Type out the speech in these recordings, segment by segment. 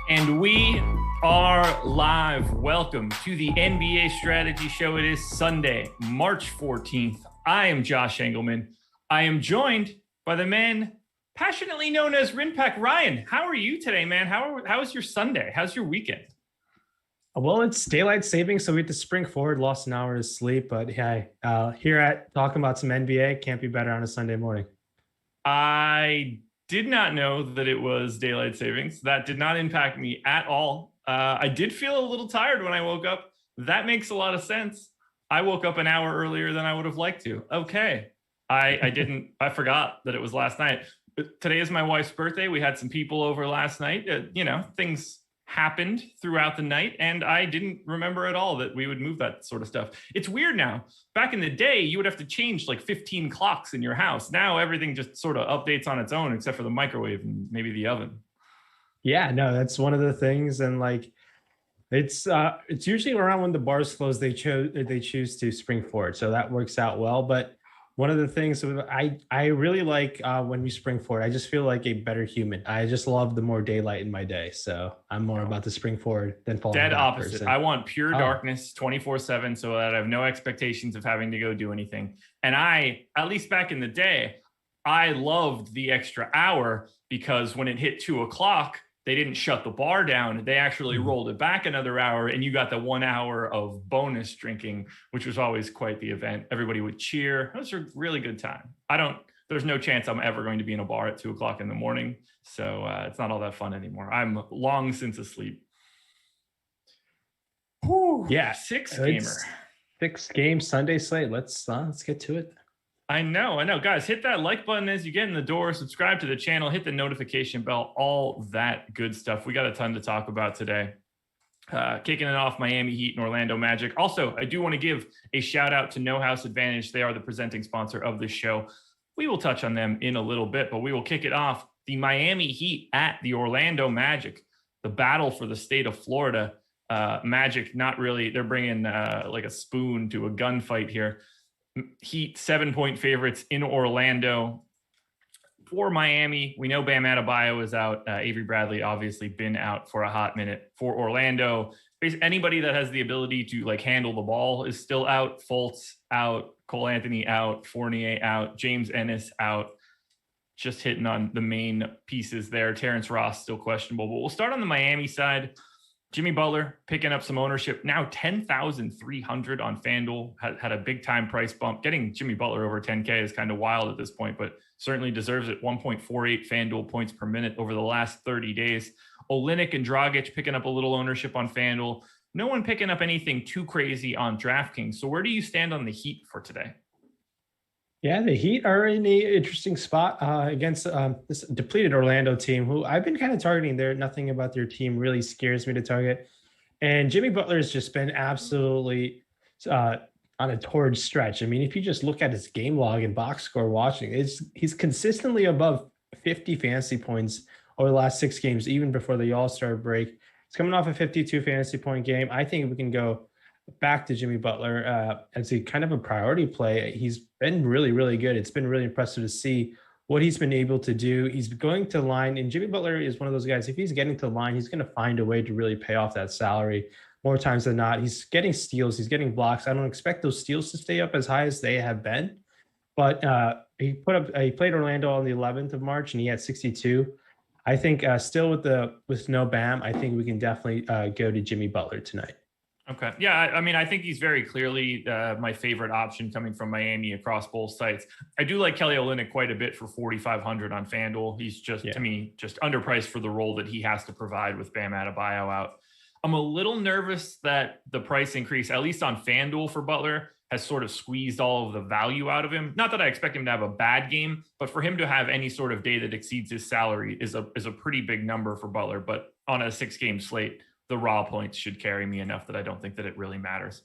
And we are live. Welcome to the NBA Strategy Show. It is Sunday, March 14th. I am Josh Engleman. I am joined by the man passionately known as RynPak. Ryan, how are you today, man? How is your Sunday? How's your weekend? Well, it's daylight savings, so we had to spring forward, lost an hour of sleep. But hey, here at talking about some NBA, can't be better on a Sunday morning. I did not know that it was daylight savings. That did not impact me at all. I did feel a little tired when I woke up. That makes a lot of sense. I woke up an hour earlier than I would have liked to. Okay. I forgot that it was last night. Today is my wife's birthday. We had some people over last night. Things happened throughout the night, and I didn't remember at all that we would move that sort of stuff. It's weird now. Back in the day, you would have to change like 15 clocks in your house. Now everything just sort of updates on its own, except for the microwave and maybe the oven. Yeah, no, that's one of the things, and like it's usually around when the bars close, they choose to spring forward, so that works out well. But one of the things I really like when we spring forward, I just feel like a better human. I just love the more daylight in my day, so I'm more about to spring forward than falling Dead back opposite. person. I want pure darkness 24/7 so that I have no expectations of having to go do anything. And at least back in the day, I loved the extra hour because when it hit 2:00, they didn't shut the bar down. They actually rolled it back another hour, and you got the 1 hour of bonus drinking, which was always quite the event. Everybody would cheer. It was a really good time. There's no chance I'm ever going to be in a bar at 2:00 in the morning. So it's not all that fun anymore. I'm long since asleep. Whew. Yeah. Six-game Sunday slate. Let's get to it. I know. Guys, hit that like button as you get in the door. Subscribe to the channel. Hit the notification bell. All that good stuff. We got a ton to talk about today. Kicking it off, Miami Heat and Orlando Magic. Also, I do want to give a shout out to No House Advantage. They are the presenting sponsor of this show. We will touch on them in a little bit, but we will kick it off. The Miami Heat at the Orlando Magic. The battle for the state of Florida. Magic, not really. They're bringing like a spoon to a gunfight here. Heat 7-point favorites in Orlando. For Miami, we know Bam Adebayo is out. Avery Bradley obviously been out for a hot minute. For Orlando, anybody that has the ability to like handle the ball is still out. Fultz out, Cole Anthony out, Fournier out, James Ennis out. Just hitting on the main pieces there. Terrence Ross still questionable, but we'll start on the Miami side. Jimmy Butler picking up some ownership, now 10,300 on FanDuel, had a big time price bump. Getting Jimmy Butler over 10K is kind of wild at this point, but certainly deserves it. 1.48 FanDuel points per minute over the last 30 days. Olynyk and Dragic picking up a little ownership on FanDuel. No one picking up anything too crazy on DraftKings. So where do you stand on the Heat for today? Yeah, the Heat are in an interesting spot against this depleted Orlando team, who I've been kind of targeting. Nothing about their team really scares me to target. And Jimmy Butler has just been absolutely on a torrid stretch. I mean, if you just look at his game log and box score watching, he's consistently above 50 fantasy points over the last 6 games, even before the All-Star break. He's coming off a 52 fantasy point game. I think we can go back to Jimmy Butler as a kind of a priority play. He's been really, really good. It's been really impressive to see what he's been able to do. He's going to the line, and Jimmy Butler is one of those guys, if he's getting to the line, he's going to find a way to really pay off that salary more times than not. He's getting steals. He's getting blocks. I don't expect those steals to stay up as high as they have been, but he played Orlando on the 11th of March, and he had 62. I think still with no Bam, I think we can definitely go to Jimmy Butler tonight. Okay. Yeah. I mean, I think he's very clearly my favorite option coming from Miami across both sites. I do like Kelly Olynyk quite a bit for 4,500 on FanDuel. He's to me, just underpriced for the role that he has to provide with Bam Adebayo out. I'm a little nervous that the price increase, at least on FanDuel for Butler, has sort of squeezed all of the value out of him. Not that I expect him to have a bad game, but for him to have any sort of day that exceeds his salary is a pretty big number for Butler. But on a 6-game slate, the raw points should carry me enough that I don't think that it really matters.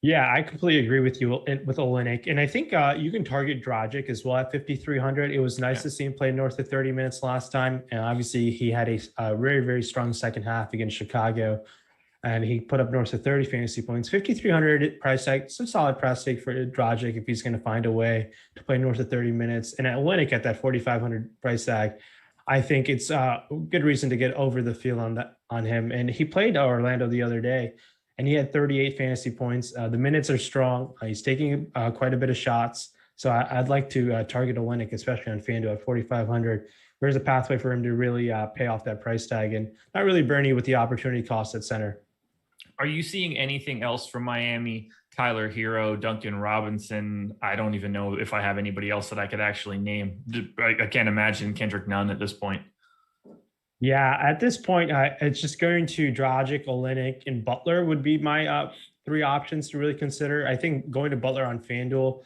Yeah, I completely agree with you with Olynyk. And I think you can target Dragic as well at 5,300. It was nice to see him play north of 30 minutes last time. And obviously he had a very, very strong second half against Chicago. And he put up north of 30 fantasy points. 5,300 price tag. It's a solid price tag for Dragic if he's going to find a way to play north of 30 minutes. And at Olynyk at that 4,500 price tag, I think it's a good reason to get over the field on him. And he played Orlando the other day, and he had 38 fantasy points. The minutes are strong. He's taking quite a bit of shots. So I'd like to target Olynyk, especially on FanDuel at 4,500. There's a pathway for him to really pay off that price tag and not really Bernie with the opportunity cost at center. Are you seeing anything else from Miami? Tyler Hero, Duncan Robinson. I don't even know if I have anybody else that I could actually name. I can't imagine Kendrick Nunn at this point. Yeah, at this point, it's just going to Dragic, Olynyk, and Butler would be my three options to really consider. I think going to Butler on FanDuel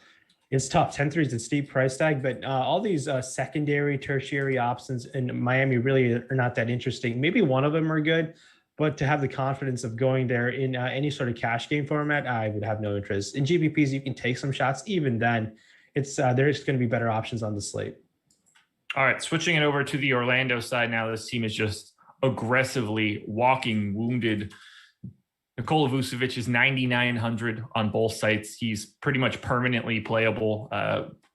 is tough. 10-3 is a steep price tag, but all these secondary, tertiary options in Miami really are not that interesting. Maybe one of them are good, but to have the confidence of going there in any sort of cash game format, I would have no interest. In GPPs, you can take some shots. Even then, it's there's going to be better options on the slate. All right, switching it over to the Orlando side now. This team is just aggressively walking wounded. Nikola Vucevic is 9,900 on both sites. He's pretty much permanently playable.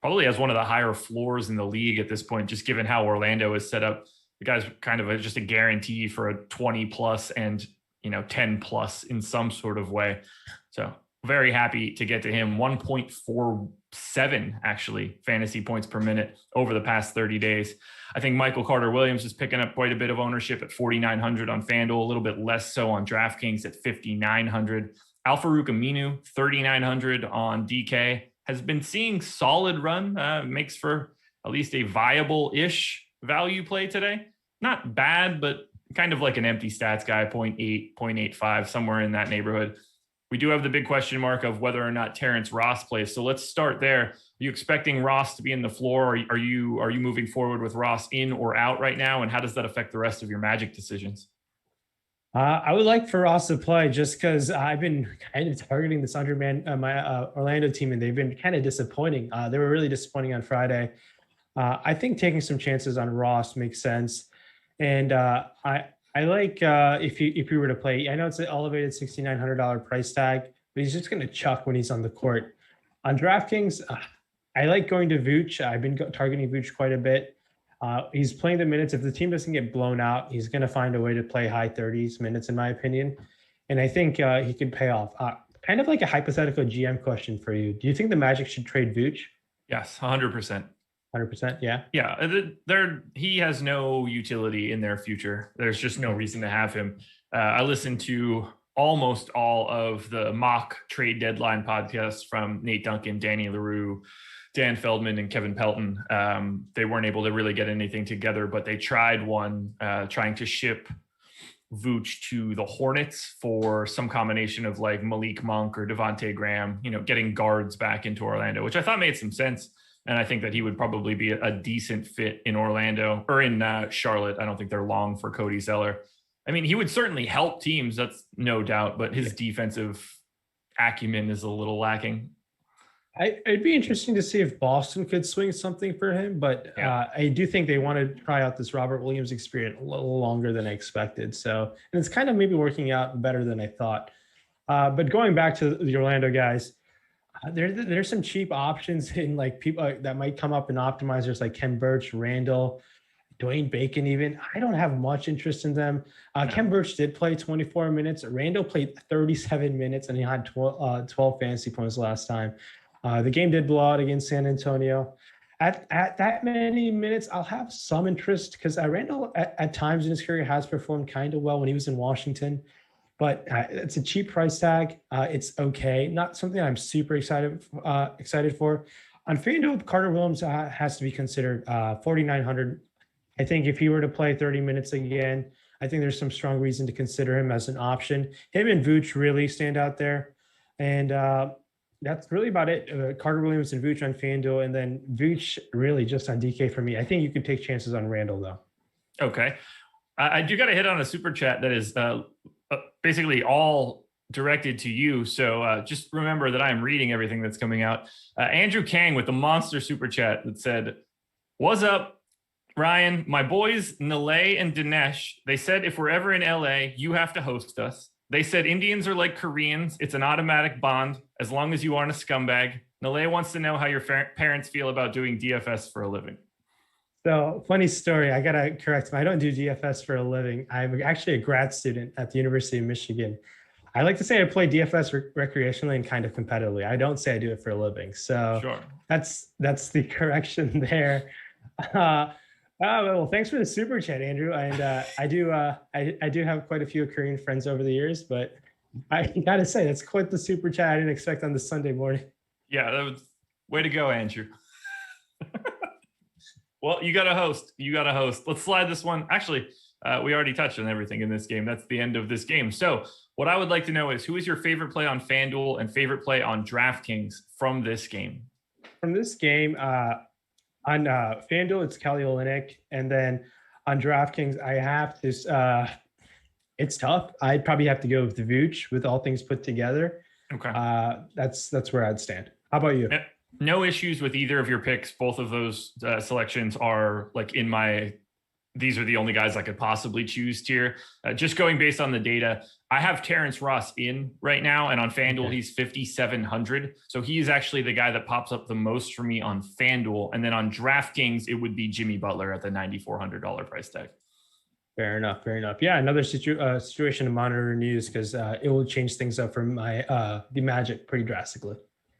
Probably has one of the higher floors in the league at this point, just given how Orlando is set up. The guy's kind of just a guarantee for a 20 plus and 10 plus in some sort of way. So very happy to get to him. 1.47 actually fantasy points per minute over the past 30 days. I think Michael Carter-Williams is picking up quite a bit of ownership at 4,900 on FanDuel, a little bit less so on DraftKings at 5,900. Al-Farouq Aminu, 3,900 on DK, has been seeing solid run, makes for at least a viable-ish value play today. Not bad, but kind of like an empty stats guy, 0.8, 0.85, somewhere in that neighborhood. We do have the big question mark of whether or not Terrence Ross plays. So let's start there. Are you expecting Ross to be in the floor? Are you moving forward with Ross in or out right now? And how does that affect the rest of your Magic decisions? I would like for Ross to play just because I've been kind of targeting this my Orlando team, and they've been kind of disappointing. They were really disappointing on Friday. I think taking some chances on Ross makes sense. And I like if you were to play, I know it's an elevated $6,900 price tag, but he's just going to chuck when he's on the court. On DraftKings, I like going to Vooch. I've been targeting Vooch quite a bit. He's playing the minutes. If the team doesn't get blown out, he's going to find a way to play high 30s minutes, in my opinion. And I think he could pay off. Kind of like a hypothetical GM question for you. Do you think the Magic should trade Vooch? Yes, 100%. 100%, yeah. Yeah, he has no utility in their future. There's just no reason to have him. I listened to almost all of the mock trade deadline podcasts from Nate Duncan, Danny LaRue, Dan Feldman, and Kevin Pelton. They weren't able to really get anything together, but they tried one trying to ship Vooch to the Hornets for some combination of like Malik Monk or Devontae Graham, getting guards back into Orlando, which I thought made some sense. And I think that he would probably be a decent fit in Orlando or in Charlotte. I don't think they're long for Cody Zeller. I mean, he would certainly help teams, that's no doubt, but his defensive acumen is a little lacking. It'd be interesting to see if Boston could swing something for him, but I do think they want to try out this Robert Williams experience a little longer than I expected. So, and it's kind of maybe working out better than I thought. But going back to the Orlando guys, there's some cheap options in like people that might come up in optimizers like Ken Birch, Randall, Dwayne Bacon even. I don't have much interest in them. Ken Birch did play 24 minutes. Randall played 37 minutes and he had 12 fantasy points last time. The game did blow out against San Antonio. At that many minutes, I'll have some interest because Randall at times in his career has performed kind of well when he was in Washington. But it's a cheap price tag. It's okay. Not something I'm super excited for. On FanDuel, Carter-Williams has to be considered 4,900. I think if he were to play 30 minutes again, I think there's some strong reason to consider him as an option. Him and Vooch really stand out there. And that's really about it. Carter-Williams and Vooch on FanDuel, and then Vooch really just on DK for me. I think you could take chances on Randall, though. Okay. I do got to hit on a super chat that is basically all directed to you. So just remember that I am reading everything that's coming out. Andrew Kang with the monster super chat that said, "What's up, Ryan? My boys, Nalay and Dinesh, they said if we're ever in LA, you have to host us. They said Indians are like Koreans. It's an automatic bond as long as you aren't a scumbag. Nalay wants to know how your parents feel about doing DFS for a living." So funny story. I gotta correct. I don't do DFS for a living. I'm actually a grad student at the University of Michigan. I like to say I play DFS recreationally and kind of competitively. I don't say I do it for a living. So Sure. that's the correction there. Uh, well, thanks for the super chat, Andrew. And I do have quite a few Korean friends over the years, but I gotta say that's quite the super chat I didn't expect on this Sunday morning. Yeah, that was way to go, Andrew. Well, you got to host. You got to host. Let's slide this one. Actually, we already touched on everything in this game. That's the end of this game. So, what I would like to know is who is your favorite play on FanDuel and favorite play on DraftKings from this game? From this game, on FanDuel, it's Kelly Olynyk, and then on DraftKings, I have this. It's tough. I'd probably have to go with the Vooch with all things put together. Okay. That's where I'd stand. How about you? No issues with either of your picks. Both of those selections are like in my, these are the only guys I could possibly choose tier. Just going based on the data, I have Terrence Ross in right now, and on FanDuel, he's 5,700. So he's actually the guy that pops up the most for me on FanDuel. And then on DraftKings, it would be Jimmy Butler at the $9,400 price tag. Fair enough. Fair enough. Yeah, another situation to monitor news because it will change things up for my the Magic pretty drastically.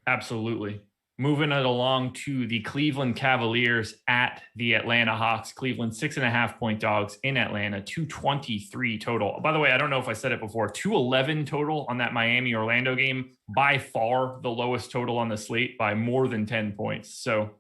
Absolutely. Moving it along to the Cleveland Cavaliers at the Atlanta Hawks. Cleveland 6.5 point dogs in Atlanta, 223 total. By the way, I don't know if I said it before, 211 total on that Miami Orlando game, by far the lowest total on the slate by more than 10 points. So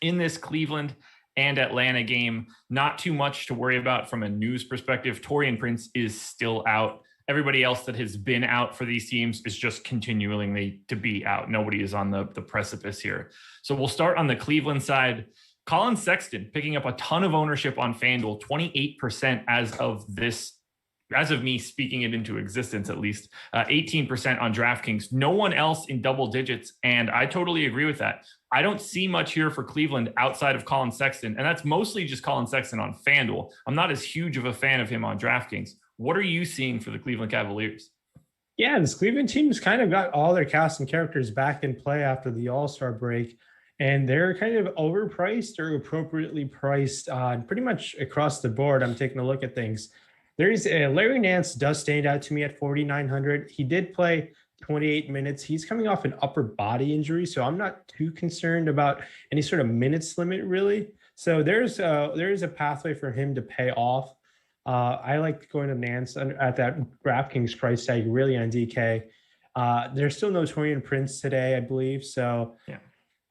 in this Cleveland and Atlanta game, not too much to worry about from a news perspective. Taurean Prince is still out. Everybody else that has been out for these teams is just continuing to be out. Nobody is on the precipice here. So we'll start on the Cleveland side. Colin Sexton picking up a ton of ownership on FanDuel, 28% as of me speaking it into existence, at least 18% on DraftKings. No one else in double digits. And I totally agree with that. I don't see much here for Cleveland outside of Colin Sexton. And that's mostly just Colin Sexton on FanDuel. I'm not as huge of a fan of him on DraftKings. What are you seeing for the Cleveland Cavaliers? Yeah, this Cleveland team's kind of got all their cast and characters back in play after the All-Star break, and they're kind of overpriced or appropriately priced pretty much across the board. I'm taking a look at things. There's Larry Nance does stand out to me at 4,900. He did play 28 minutes. He's coming off an upper body injury, so I'm not too concerned about any sort of minutes limit really. So there's a pathway for him to pay off. I like going to Nance at that DraftKings price tag, really on DK. There's still no Taurean Prince today, I believe. So yeah,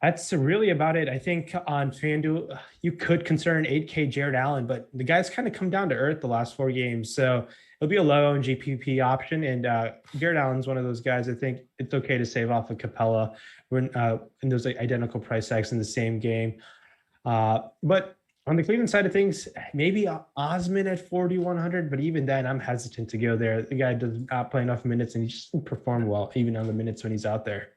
that's really about it. I think on FanDuel, you could consider an 8K Jared Allen, but the guy's kind of come down to earth the last 4 games. So it'll be a low on GPP option. And Jared Allen's one of those guys. I think it's okay to save off of Capella when in those identical price tags in the same game. But on the Cleveland side of things, maybe Osman at 4,100, but even then, I'm hesitant to go there. The guy does not play enough minutes, and he just doesn't perform well, even on the minutes when he's out there.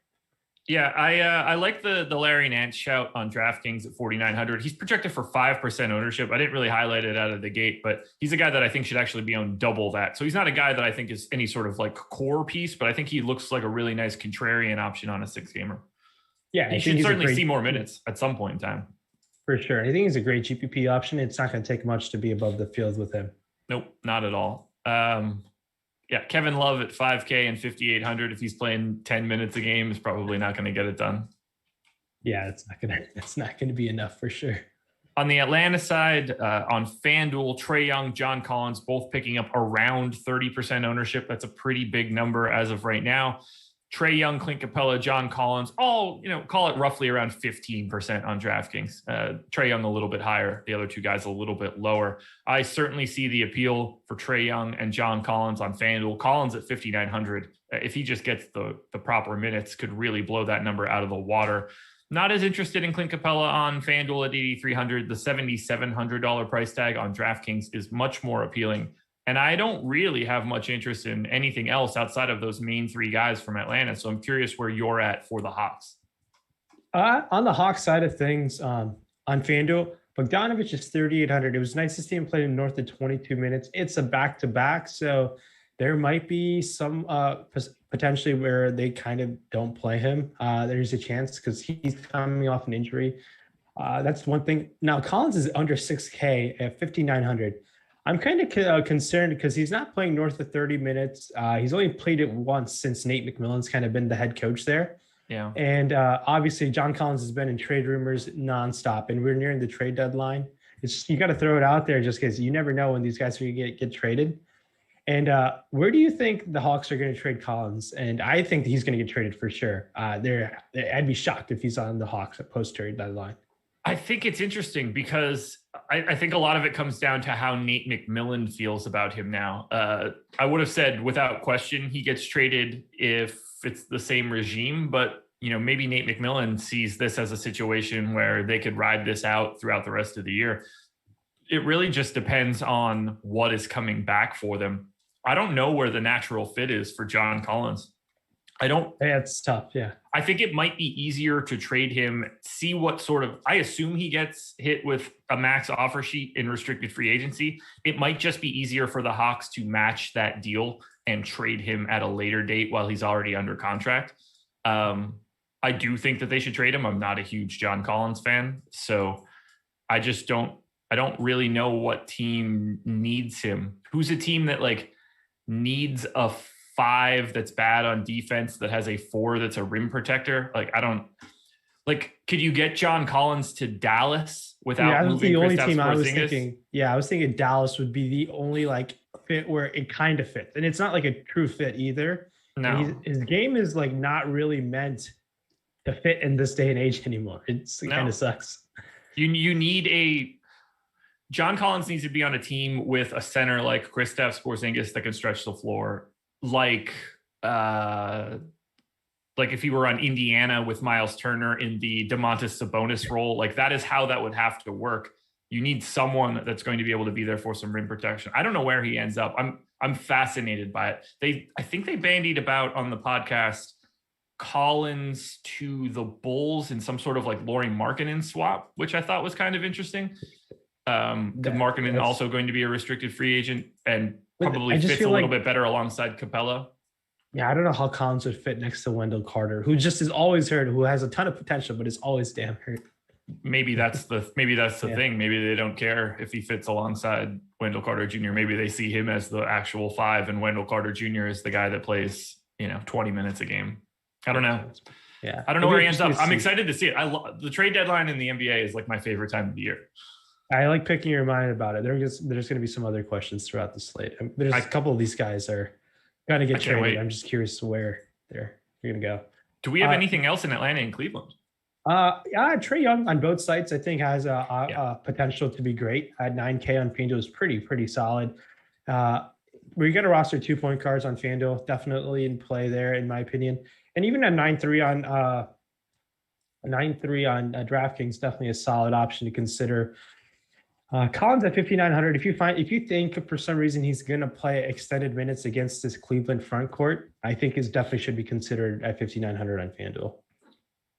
Yeah, I like the Larry Nance shout on DraftKings at 4,900. He's projected for 5% ownership. I didn't really highlight it out of the gate, but he's a guy that I think should actually be owned double that. So he's not a guy that I think is any sort of like core piece, but I think he looks like a really nice contrarian option on a 6-gamer. Yeah, he should certainly see more minutes at some point in time. For sure. I think he's a great GPP option. It's not going to take much to be above the field with him. Nope, not at all. Yeah, Kevin Love at 5K and 5,800. If he's playing 10 minutes a game, is probably not going to get it done. Yeah, it's not going to be enough for sure. On the Atlanta side, on FanDuel, Trae Young, John Collins, both picking up around 30% ownership. That's a pretty big number as of right now. Trae Young, Clint Capella, John Collins, all, call it roughly around 15% on DraftKings. Trae Young a little bit higher, the other two guys a little bit lower. I certainly see the appeal for Trae Young and John Collins on FanDuel. Collins at 5,900, if he just gets the proper minutes, could really blow that number out of the water. Not as interested in Clint Capella on FanDuel at 8,300. The $7,700 price tag on DraftKings is much more appealing. And I don't really have much interest in anything else outside of those main 3 guys from Atlanta. So I'm curious where you're at for the Hawks. On the Hawks side of things, on FanDuel, Bogdanovich is 3,800. It was nice to see him play north of 22 minutes. It's a back-to-back, so there might be some potentially where they kind of don't play him. There's a chance because he's coming off an injury. That's one thing. Now Collins is under 6K at 5,900. I'm kind of concerned because he's not playing north of 30 minutes. He's only played it once since Nate McMillan's kind of been the head coach there. Yeah. And obviously, John Collins has been in trade rumors nonstop, and we're nearing the trade deadline. It's you got to throw it out there just because you never know when these guys are going to get traded. And where do you think the Hawks are going to trade Collins? And I think he's going to get traded for sure. I'd be shocked if he's on the Hawks at post trade deadline. I think it's interesting because I think a lot of it comes down to how Nate McMillan feels about him now. I would have said without question he gets traded if it's the same regime, but maybe Nate McMillan sees this as a situation where they could ride this out throughout the rest of the year. It really just depends on what is coming back for them. I don't know where the natural fit is for John Collins. Yeah, it's tough. Yeah. I think it might be easier to trade him, see what I assume he gets hit with a max offer sheet in restricted free agency. It might just be easier for the Hawks to match that deal and trade him at a later date while he's already under contract. I do think that they should trade him. I'm not a huge John Collins fan, so I don't really know what team needs him. Who's a team that needs a 5 that's bad on defense that has a 4 that's a rim protector? Could you get John Collins to Dallas without moving the only Kristaps team I was Porzingis? thinking. Yeah, I was thinking Dallas would be the only fit where it kind of fits, and it's not like a true fit either. No, his game is not really meant to fit in this day and age anymore. It kind of sucks. You need John Collins needs to be on a team with a center like Kristaps Porzingis that can stretch the floor. Like if he were on Indiana with Miles Turner in the Domantas Sabonis role, that is how that would have to work. You need someone that's going to be able to be there for some rim protection. I don't know where he ends up. I'm fascinated by it. I think they bandied about on the podcast Collins to the Bulls in some sort of Lauri Markkanen swap, which I thought was kind of interesting. Markkanen also going to be a restricted free agent and probably fits a little bit better alongside Capella. Yeah, I don't know how Collins would fit next to Wendell Carter, who just is always hurt, who has a ton of potential, but is always damn hurt. Maybe that's the thing. Maybe they don't care if he fits alongside Wendell Carter Jr. Maybe they see him as the actual 5 and Wendell Carter Jr. is the guy that plays 20 minutes a game. I don't know. Yeah, I don't know where he ends up. I'm excited to see it. The trade deadline in the NBA is my favorite time of the year. I like picking your mind about it. There's going to be some other questions throughout the slate. There's a couple of these guys are going to get traded. Wait. I'm just curious where they're going to go. Do we have anything else in Atlanta and Cleveland? Trae Young on both sites, I think, has a potential to be great. At 9K on FanDuel is pretty solid. We got a roster 2 point guards on FanDuel, definitely in play there, in my opinion. And even a 9-3 on 9-3 on DraftKings, definitely a solid option to consider. Collins at 5,900. If you think for some reason he's going to play extended minutes against this Cleveland front court, I think is definitely should be considered at 5,900 on FanDuel.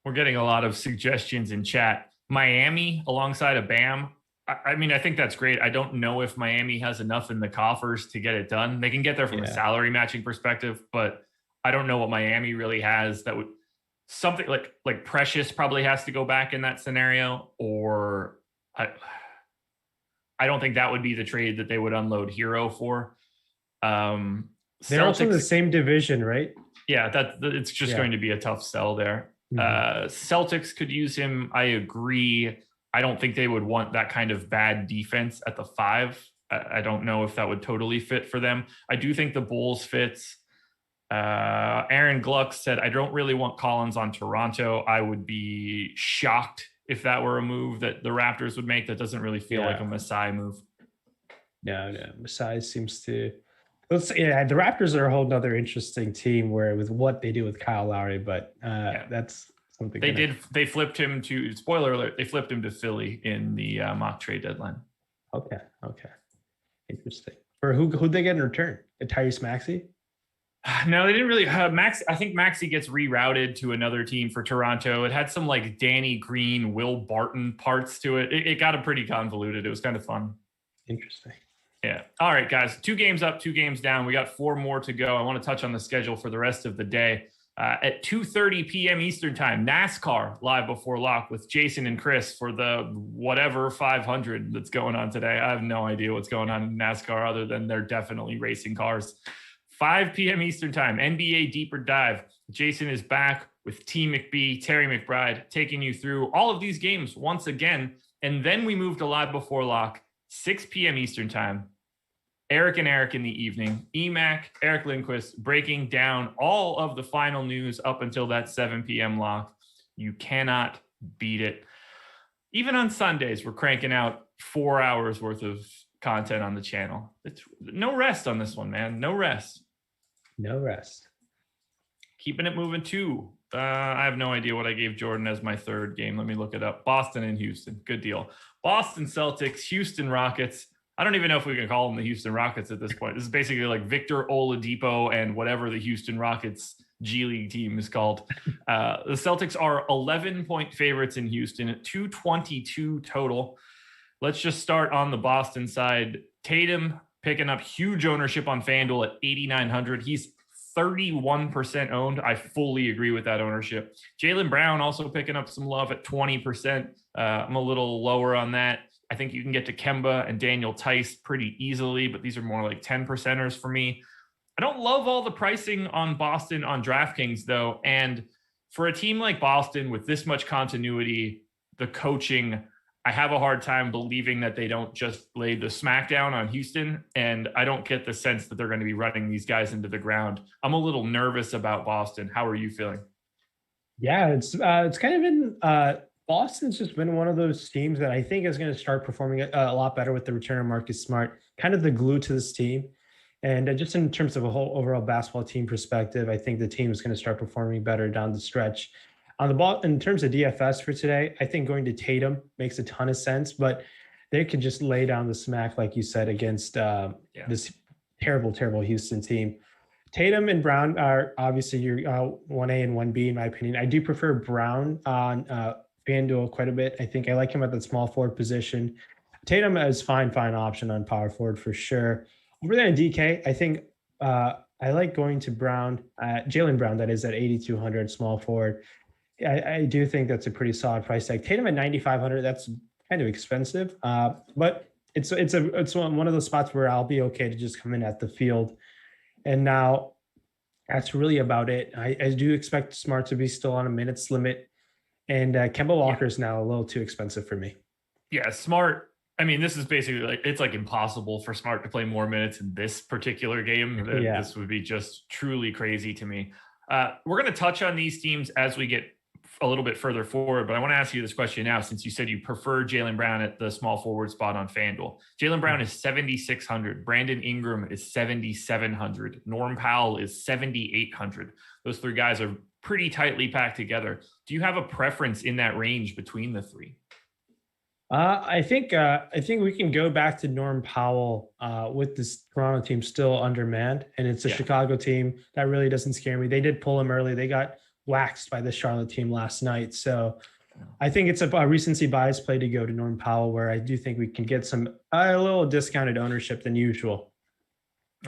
We're getting a lot of suggestions in chat. Miami alongside of Bam. I think that's great. I don't know if Miami has enough in the coffers to get it done. They can get there from a salary matching perspective, but I don't know what Miami really has that would something like Precious probably has to go back in that scenario, or I don't think that would be the trade that they would unload Hero for. They're also in the same division, right? Yeah, it's just going to be a tough sell there. Mm-hmm. Celtics could use him. I agree. I don't think they would want that kind of bad defense at the 5. I don't know if that would totally fit for them. I do think the Bulls fits. Aaron Gluck said, I don't really want Collins on Toronto. I would be shocked if that were a move that the Raptors would make. That doesn't really feel like a Masai move. No, Masai seems to. The Raptors are a whole nother interesting team where with what they do with Kyle Lowry, but that's something they flipped him to, spoiler alert, they flipped him to Philly in the mock trade deadline. Okay. Interesting. For who'd they get in return? Tyrese Maxey? No, they didn't really. I think Maxey gets rerouted to another team for Toronto. It had some Danny Green, Will Barton parts to it. It got pretty convoluted. It was kind of fun. Interesting. Yeah. All right, guys. 2 games up, 2 games down. We got 4 more to go. I want to touch on the schedule for the rest of the day. At 2:30 p.m. Eastern time, NASCAR live before lock with Jason and Chris for the whatever 500 that's going on today. I have no idea what's going on in NASCAR other than they're definitely racing cars. 5 p.m. Eastern time, NBA Deeper Dive. Jason is back with T. McBee, Terry McBride, taking you through all of these games once again. And then we move to live before lock, 6 p.m. Eastern time. Eric and Eric in the evening, EMAC, Eric Lindquist breaking down all of the final news up until that 7 p.m. lock. You cannot beat it. Even on Sundays, we're cranking out 4 hours worth of content on the channel. It's no rest on this one, man. No rest. No rest. Keeping it moving too. I have no idea what I gave Jordan as my third game. Let me look it up. Boston and Houston. Good deal. Boston Celtics, Houston Rockets. I don't even know if we can call them the Houston Rockets at this point. This is basically like Victor Oladipo and whatever the Houston Rockets G League team is called. The Celtics are 11-point favorites in Houston at 222 total. Let's just start on the Boston side. Tatum picking up huge ownership on FanDuel at 8,900. He's 31% owned. I fully agree with that ownership. Jaylen Brown also picking up some love at 20%. I'm a little lower on that. I think you can get to Kemba and Daniel Tice pretty easily, but these are more like 10%ers for me. I don't love all the pricing on Boston on DraftKings, though. And for a team like Boston with this much continuity, the coaching, I have a hard time believing that they don't just lay the smackdown on Houston. And I don't get the sense that they're going to be running these guys into the ground. I'm a little nervous about Boston. How are you feeling? Yeah, it's kind of been Boston's just been one of those teams that I think is going to start performing a lot better with the return of Marcus Smart, kind of the glue to this team. And just in terms of a whole overall basketball team perspective, I think the team is going to start performing better down the stretch. On the ball, in terms of DFS for today, I think going to Tatum makes a ton of sense, but they could just lay down the smack, like you said, against this terrible, terrible Houston team. Tatum and Brown are obviously your 1A and 1B, in my opinion. I do prefer Brown on FanDuel quite a bit. I think I like him at the small forward position. Tatum is fine option on power forward for sure. Over there in DK, I think I like going to Brown, Jaylen Brown, that is at 8,200 small forward. I do think that's a pretty solid price tag. Tatum at 9,500, that's kind of expensive, but it's one of those spots where I'll be okay to just come in at the field. And now that's really about it. I do expect Smart to be still on a minutes limit. And Kemba Walker is now a little too expensive for me. Yeah, Smart. I mean, this is basically like, it's like impossible for Smart to play more minutes in this particular game. This would be just truly crazy to me. We're going to touch on these teams as we get a little bit further forward, but I want to ask you this question now, since you said you prefer Jaylen Brown at the small forward spot on FanDuel. Jaylen Brown is 7,600. Brandon Ingram is 7,700. Norm Powell is 7,800. Those three guys are pretty tightly packed together. Do you have a preference in that range between the three? I think we can go back to Norm Powell with this Toronto team still undermanned, and it's a Chicago team that really doesn't scare me. They did pull him early. They got waxed by the Charlotte team last night. So I think it's a recency bias play to go to Norm Powell, where I do think we can get a little discounted ownership than usual.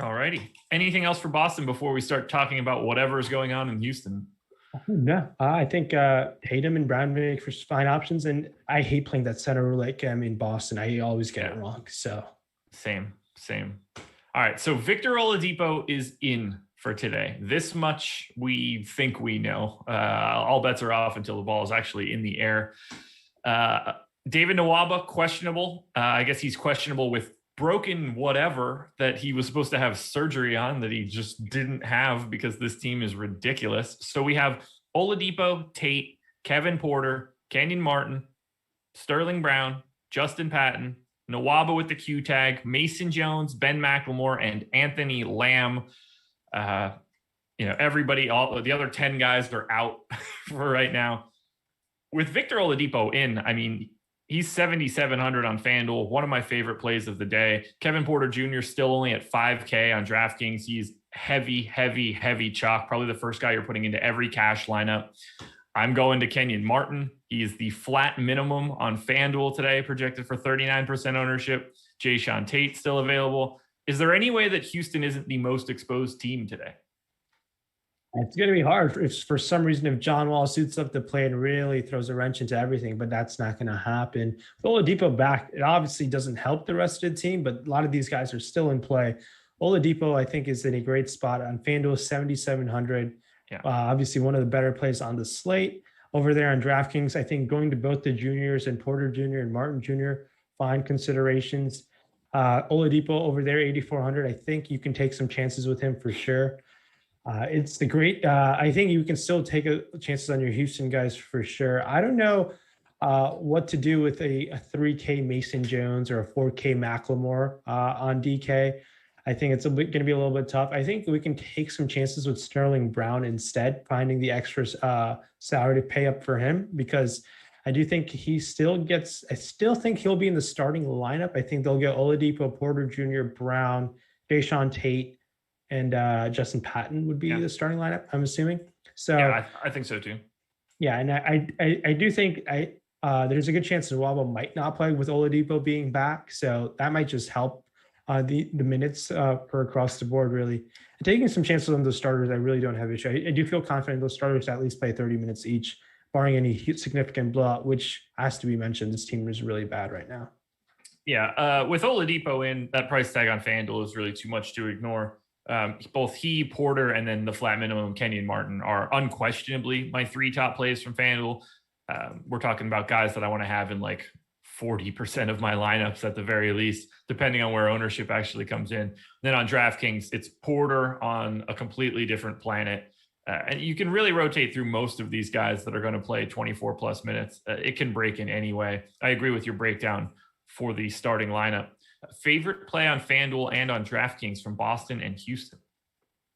All righty. Anything else for Boston before we start talking about whatever is going on in Houston? No, I think Tatum and Brown make for fine options, and I hate playing that center like I'm in Boston. I always get it wrong. So same. All right, so Victor Oladipo is in for today. This much we think we know. All bets are off until the ball is actually in the air. David Nwaba, questionable. I guess he's questionable with broken whatever that he was supposed to have surgery on that he just didn't have because this team is ridiculous. So we have Oladipo, Tate, Kevin Porter, Kenyon Martin, Sterling Brown, Justin Patton, Nwaba with the Q tag, Mason Jones, Ben McLemore, and Anthony Lamb. Everybody, all the other 10 guys are out for right now. With Victor Oladipo in, I mean, he's 7,700 on FanDuel, one of my favorite plays of the day. Kevin Porter Jr. still only at 5K on DraftKings. He's heavy chalk, probably the first guy you're putting into every cash lineup. I'm going to Kenyon Martin. He's the flat minimum on FanDuel today, projected for 39% ownership. Jayshawn Tate still available. Is there any way that Houston isn't the most exposed team today? It's going to be hard if for some reason if John Wall suits up to play and really throws a wrench into everything, but that's not going to happen. With Oladipo back, it obviously doesn't help the rest of the team, but a lot of these guys are still in play. Oladipo, I think, is in a great spot on FanDuel 7,700. Yeah. Obviously, one of the better plays on the slate over there on DraftKings. I think going to both the juniors and Porter Jr. and Martin Jr. fine considerations. Oladipo over there, 8,400. I think you can take some chances with him for sure. It's the great. I think you can still take chances on your Houston guys for sure. I don't know what to do with a 3K Mason Jones or a 4K Macklemore on DK. I think it's going to be a little bit tough. I think we can take some chances with Sterling Brown instead, finding the extra salary to pay up for him, because I do think he still gets. I still think he'll be in the starting lineup. I think they'll get Oladipo, Porter Jr., Brown, Jayshawn Tate, and Justin Patton would be the starting lineup, I'm assuming. So yeah, I think so too. Yeah, and I do think there's a good chance Nwaba might not play with Oladipo being back, so that might just help the minutes for across the board, really. And taking some chances on those starters, I really don't have issue. I do feel confident those starters to at least play 30 minutes each, barring any significant blowout, which has to be mentioned. This team is really bad right now. Yeah, with Oladipo in, that price tag on FanDuel is really too much to ignore. Both he, Porter, and then the flat minimum Kenyon Martin are unquestionably my three top plays from FanDuel. We're talking about guys that I want to have in like 40% of my lineups at the very least, depending on where ownership actually comes in. Then on DraftKings, it's Porter on a completely different planet. And you can really rotate through most of these guys that are going to play 24 plus minutes. It can break in any way. I agree with your breakdown for the starting lineup. Favorite play on FanDuel and on DraftKings from Boston and Houston?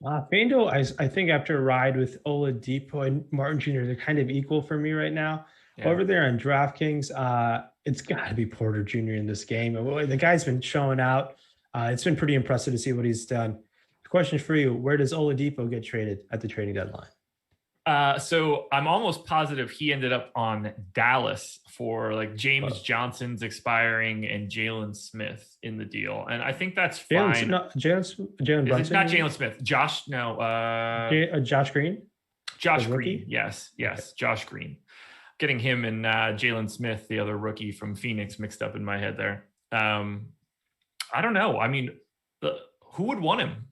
FanDuel, I think after a ride with Oladipo and Martin Jr., they're kind of equal for me right now. Yeah. Over there on DraftKings, it's got to be Porter Jr. in this game. The guy's been showing out. It's been pretty impressive to see what he's done. The question for you, where does Oladipo get traded at the trading deadline? So I'm almost positive he ended up on Dallas for like James Johnson's expiring and Jalen Smith in the deal. And I think that's fine. Jalen Brunson? It's not Jalen Smith. Josh Green? Josh Green. Yes. Josh Green. Getting him and Jalen Smith, the other rookie from Phoenix, mixed up in my head there. I don't know. I mean, who would want him?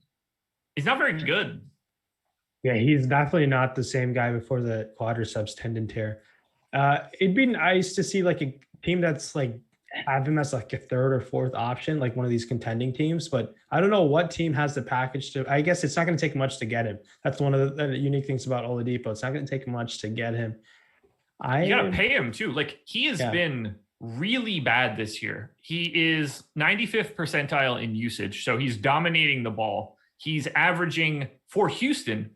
He's not very good. Yeah, he's definitely not the same guy before the quadriceps tendon tear. It'd be nice to see like a team that's like have him as like a third or fourth option, like one of these contending teams. But I don't know what team has the package to. I guess it's not going to take much to get him. That's one of the unique things about Oladipo. It's not going to take much to get him. You got to pay him too. Like he has been really bad this year. He is 95th percentile in usage, so he's dominating the ball. He's averaging for Houston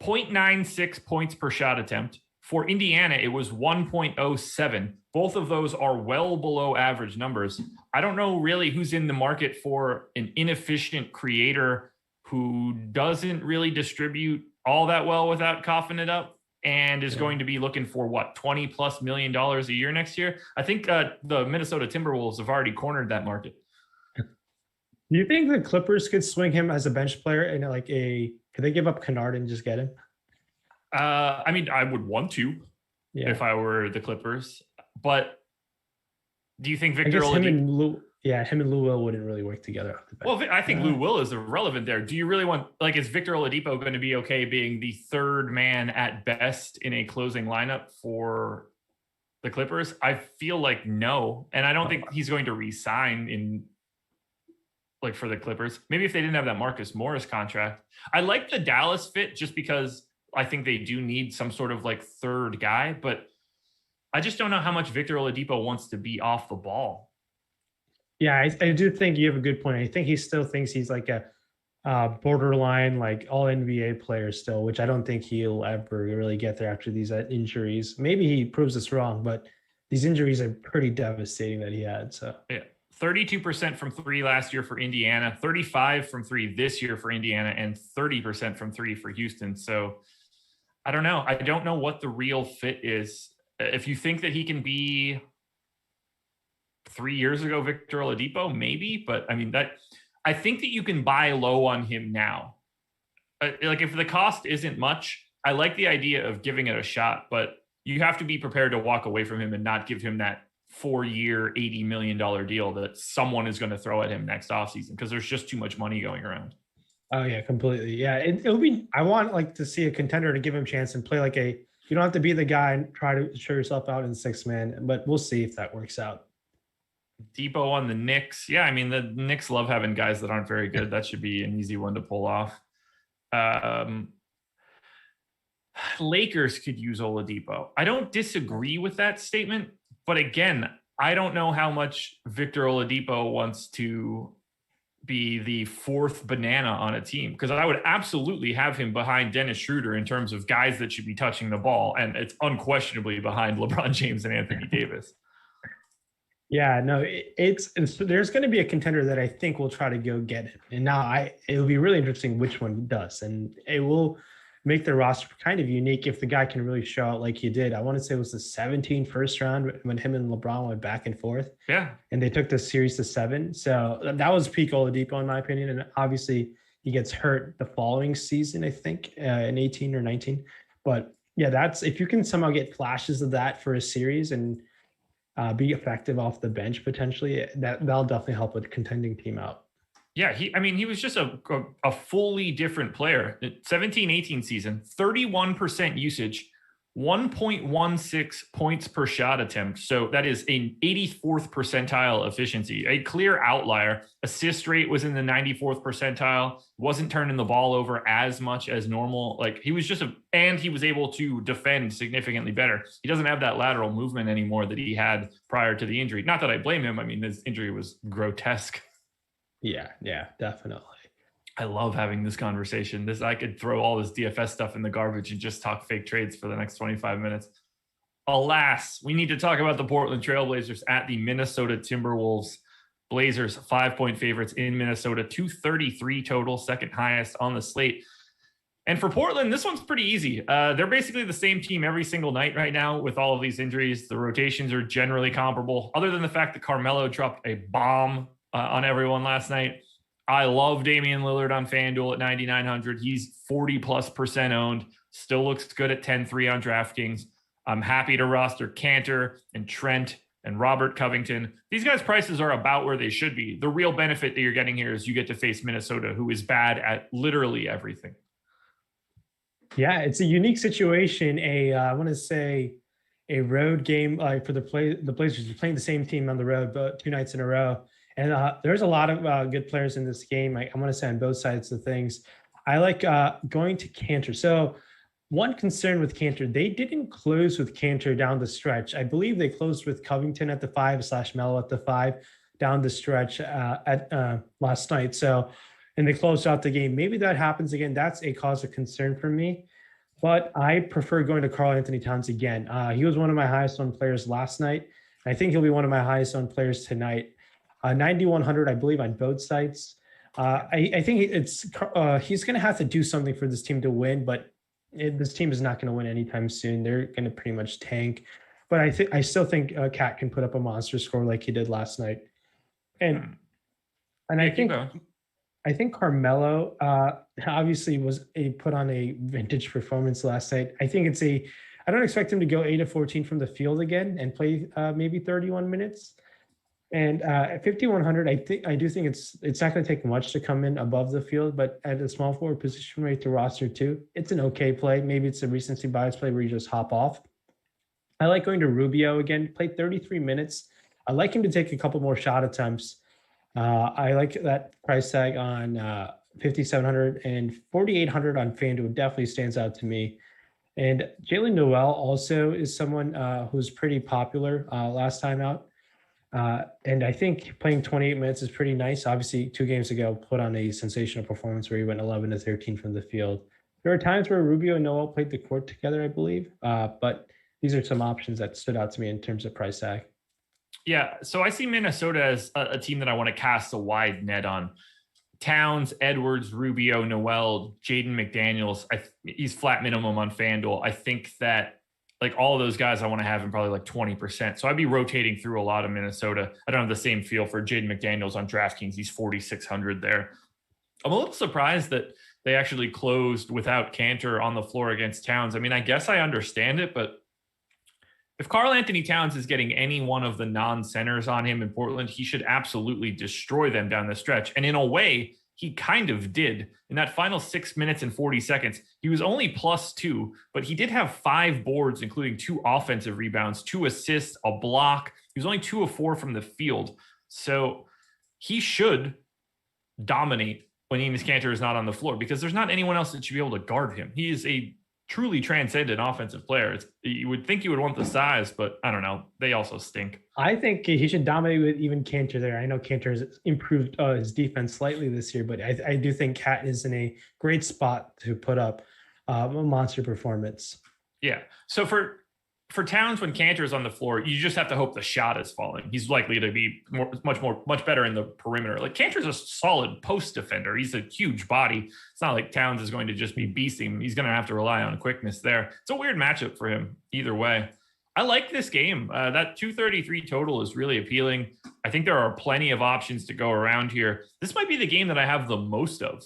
0.96 points per shot attempt. For Indiana, it was 1.07. Both of those are well below average numbers. I don't know really who's in the market for an inefficient creator who doesn't really distribute all that well without coughing it up and is going to be looking for what, $20+ million a year next year. I think the Minnesota Timberwolves have already cornered that market. Do you think the Clippers could swing him as a bench player in like could they give up Kennard and just get him? I mean, I would want to if I were the Clippers, but do you think Victor Oladipo? Him and Lou Will wouldn't really work together. Well, I think Lou Will is irrelevant there. Do you really want, like, is Victor Oladipo going to be okay being the third man at best in a closing lineup for the Clippers? I feel like no, and I don't think he's going to re-sign in like for the Clippers. Maybe if they didn't have that Marcus Morris contract. I like the Dallas fit just because I think they do need some sort of like third guy, but I just don't know how much Victor Oladipo wants to be off the ball. Yeah, I do think you have a good point. I think he still thinks he's like a borderline, like all NBA player still, which I don't think he'll ever really get there after these injuries. Maybe he proves us wrong, but these injuries are pretty devastating that he had. So yeah. 32% from three last year for Indiana, 35 from three this year for Indiana, and 30% from three for Houston. So I don't know. I don't know what the real fit is. If you think that he can be 3 years ago Victor Oladipo, maybe, but I mean I think that you can buy low on him now. Like if the cost isn't much, I like the idea of giving it a shot, but you have to be prepared to walk away from him and not give him that 4-year, $80 million deal that someone is going to throw at him next offseason because there's just too much money going around. Oh yeah, completely. Yeah, it'll be. I want like to see a contender to give him a chance and play like a. You don't have to be the guy and try to show yourself out in 6-man, but we'll see if that works out. Depot on the Knicks. Yeah, I mean the Knicks love having guys that aren't very good. That should be an easy one to pull off. Lakers could use Oladipo. I don't disagree with that statement, but again, I don't know how much Victor Oladipo wants to be the fourth banana on a team, because I would absolutely have him behind Dennis Schroeder in terms of guys that should be touching the ball, and it's unquestionably behind LeBron James and Anthony Davis. Yeah, no, it's there's going to be a contender that I think will try to go get him, and now it'll be really interesting which one does, and it will make the roster kind of unique if the guy can really show out like he did. I want to say it was the 17 first round when him and LeBron went back and forth. Yeah. And they took the series to 7. So that was peak Oladipo in my opinion. And obviously he gets hurt the following season, I think, in 18 or 19. But yeah, that's if you can somehow get flashes of that for a series and be effective off the bench potentially, that'll definitely help a contending team out. Yeah, he was just a fully different player. 17-18 season, 31% usage, 1.16 points per shot attempt. So that is an 84th percentile efficiency, a clear outlier. Assist rate was in the 94th percentile, wasn't turning the ball over as much as normal. Like he was and he was able to defend significantly better. He doesn't have that lateral movement anymore that he had prior to the injury. Not that I blame him. I mean, his injury was grotesque. Yeah, definitely. I love having this conversation. I could throw all this DFS stuff in the garbage and just talk fake trades for the next 25 minutes. Alas, we need to talk about the Portland Trailblazers at the Minnesota Timberwolves. Blazers 5-point favorites in Minnesota, 233 total, second highest on the slate. And for Portland, this one's pretty easy. They're basically the same team every single night right now with all of these injuries. The rotations are generally comparable, other than the fact that Carmelo dropped a bomb on everyone last night. I love Damian Lillard on FanDuel at 9,900. He's 40+% owned. Still looks good at 10-3 on DraftKings. I'm happy to roster Cantor and Trent and Robert Covington. These guys' prices are about where they should be. The real benefit that you're getting here is you get to face Minnesota, who is bad at literally everything. Yeah, it's a unique situation. I want to say a road game for the Blazers. Are playing the same team on the road, but 2 nights in a row. And there's a lot of good players in this game. I want to say on both sides of things. I like going to Cantor. So one concern with Cantor, they didn't close with Cantor down the stretch. I believe they closed with Covington at the 5 / Melo at the 5 down the stretch at last night. So, and they closed out the game. Maybe that happens again. That's a cause of concern for me. But I prefer going to Karl Anthony Towns again. He was one of my highest owned players last night. I think he'll be one of my highest owned players tonight. 9,100, I believe, on both sites. I think he's going to have to do something for this team to win, but this team is not going to win anytime soon. They're going to pretty much tank. But I still think Cat can put up a monster score like he did last night. And I think Carmelo obviously put on a vintage performance last night. I think I don't expect him to go 8 of 14 from the field again and play maybe 31 minutes. And at 5,100, I do think it's not going to take much to come in above the field, but at a small forward position rate to roster too, it's an okay play. Maybe it's a recency bias play where you just hop off. I like going to Rubio again, played 33 minutes. I like him to take a couple more shot attempts. I like that price tag on 5,700 and 4,800 on FanDuel definitely stands out to me. And Jalen Noel also is someone who's pretty popular last time out. And I think playing 28 minutes is pretty nice. Obviously, 2 games ago, put on a sensational performance where he went 11 of 13 from the field. There are times where Rubio and Noel played the court together, I believe. But these are some options that stood out to me in terms of price tag. Yeah, so I see Minnesota as a team that I want to cast a wide net on. Towns, Edwards, Rubio, Noel, Jaden McDaniels. He's flat minimum on FanDuel. I think that like all of those guys I want to have in probably like 20%. So I'd be rotating through a lot of Minnesota. I don't have the same feel for Jaden McDaniels on DraftKings. He's 4,600 there. I'm a little surprised that they actually closed without Cantor on the floor against Towns. I mean, I guess I understand it, but if Karl Anthony Towns is getting any one of the non-centers on him in Portland, he should absolutely destroy them down the stretch. And in a way, he kind of did. In that final 6 minutes and 40 seconds, he was only +2, but he did have 5 boards, including 2 offensive rebounds, 2 assists, a block. He was only 2 of 4 from the field. So he should dominate when Enes Kanter is not on the floor, because there's not anyone else that should be able to guard him. He is a truly transcendent offensive player. You would think you would want the size, but I don't know. They also stink. I think he should dominate with even Kanter there. I know Kanter has improved his defense slightly this year, but I do think Cat is in a great spot to put up a monster performance. Yeah. So for Towns, when Kanter is on the floor, you just have to hope the shot is falling. He's likely to be much better in the perimeter. Like, Kanter's a solid post defender. He's a huge body. It's not like Towns is going to just be beasting him. He's going to have to rely on quickness there. It's a weird matchup for him either way. I like this game. That 233 total is really appealing. I think there are plenty of options to go around here. This might be the game that I have the most of.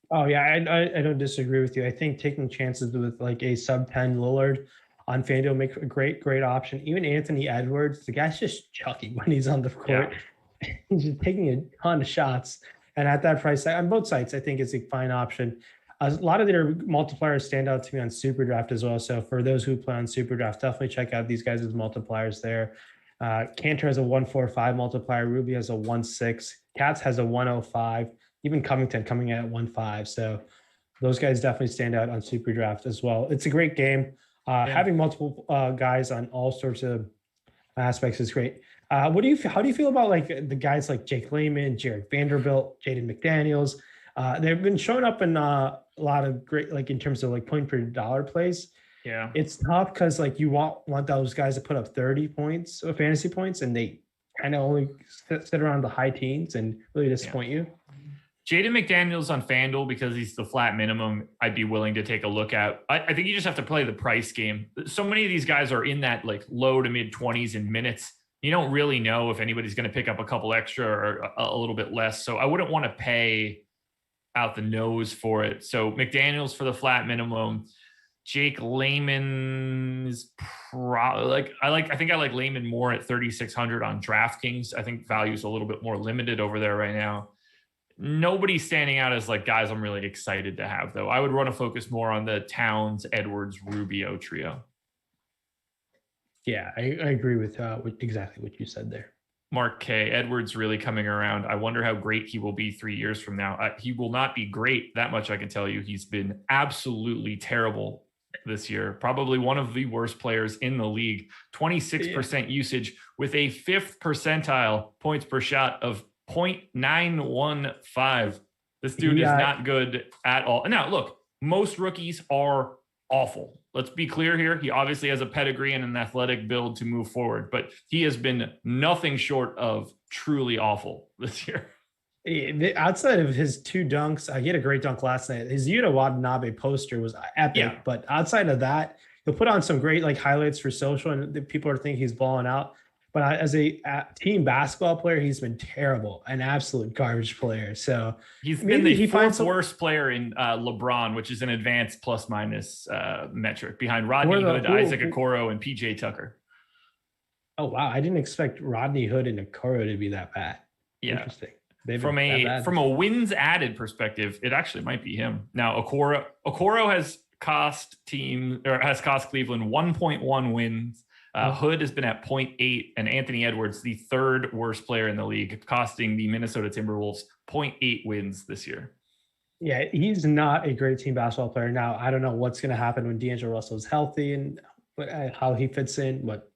Oh yeah, I don't disagree with you. I think taking chances with like a sub 10 Lillard on FanDuel make a great option. Even Anthony Edwards, the guy's just chucking when he's on the court. Yeah. He's just taking a ton of shots. And at that price, on both sites, I think it's a fine option. A lot of their multipliers stand out to me on SuperDraft as well. So for those who play on SuperDraft, definitely check out these guys' multipliers there. Kanter has a 145 multiplier. Ruby has a 1.6. Katz has a 105. Even Covington coming in at 1.5. So those guys definitely stand out on SuperDraft as well. It's a great game. Having multiple guys on all sorts of aspects is great. How do you feel about like the guys like Jake Layman, Jared Vanderbilt, Jaden McDaniels? They've been showing up in a lot of great, like in terms of like point per dollar plays. Yeah, it's tough because like you want those guys to put up 30 points of fantasy points, and they kind of only sit around the high teens and really disappoint you. Jaden McDaniels on FanDuel, because he's the flat minimum, I'd be willing to take a look at. I think you just have to play the price game. So many of these guys are in that like low to mid 20s in minutes. You don't really know if anybody's going to pick up a couple extra or a little bit less. So I wouldn't want to pay out the nose for it. So McDaniels for the flat minimum. Jake Layman is probably I think I like Layman more at 3,600 on DraftKings. I think value's a little bit more limited over there right now. Nobody's standing out as like guys I'm really excited to have, though. I would want to focus more on the Towns, Edwards, Rubio trio. Yeah, I agree with exactly what you said there. Mark K. Edwards really coming around. I wonder how great he will be 3 years from now. He will not be great. That much I can tell you. He's been absolutely terrible this year. Probably one of the worst players in the league. 26% usage with a 5th percentile points per shot of 0.915. This dude is not good at all. Now, look, most rookies are awful. Let's be clear here. He obviously has a pedigree and an athletic build to move forward, but he has been nothing short of truly awful this year. Outside of his 2 dunks, he had a great dunk last night. His Yuta Watanabe poster was epic, but outside of that, he'll put on some great like highlights for social, and people are thinking he's balling out. But as a team basketball player, he's been terrible, an absolute garbage player. So he's been the 4th worst player in LeBron, which is an advanced plus minus metric behind Rodney Hood, Isaac Okoro, and PJ Tucker. Oh, wow. I didn't expect Rodney Hood and Okoro to be that bad. Yeah. Interesting. From a wins added perspective, it actually might be him. Now, Okoro has cost Cleveland 1.1 wins. Hood has been at 0.8, and Anthony Edwards, the 3rd worst player in the league, costing the Minnesota Timberwolves 0.8 wins this year. Yeah, he's not a great team basketball player. Now, I don't know what's going to happen when D'Angelo Russell is healthy and how he fits in, but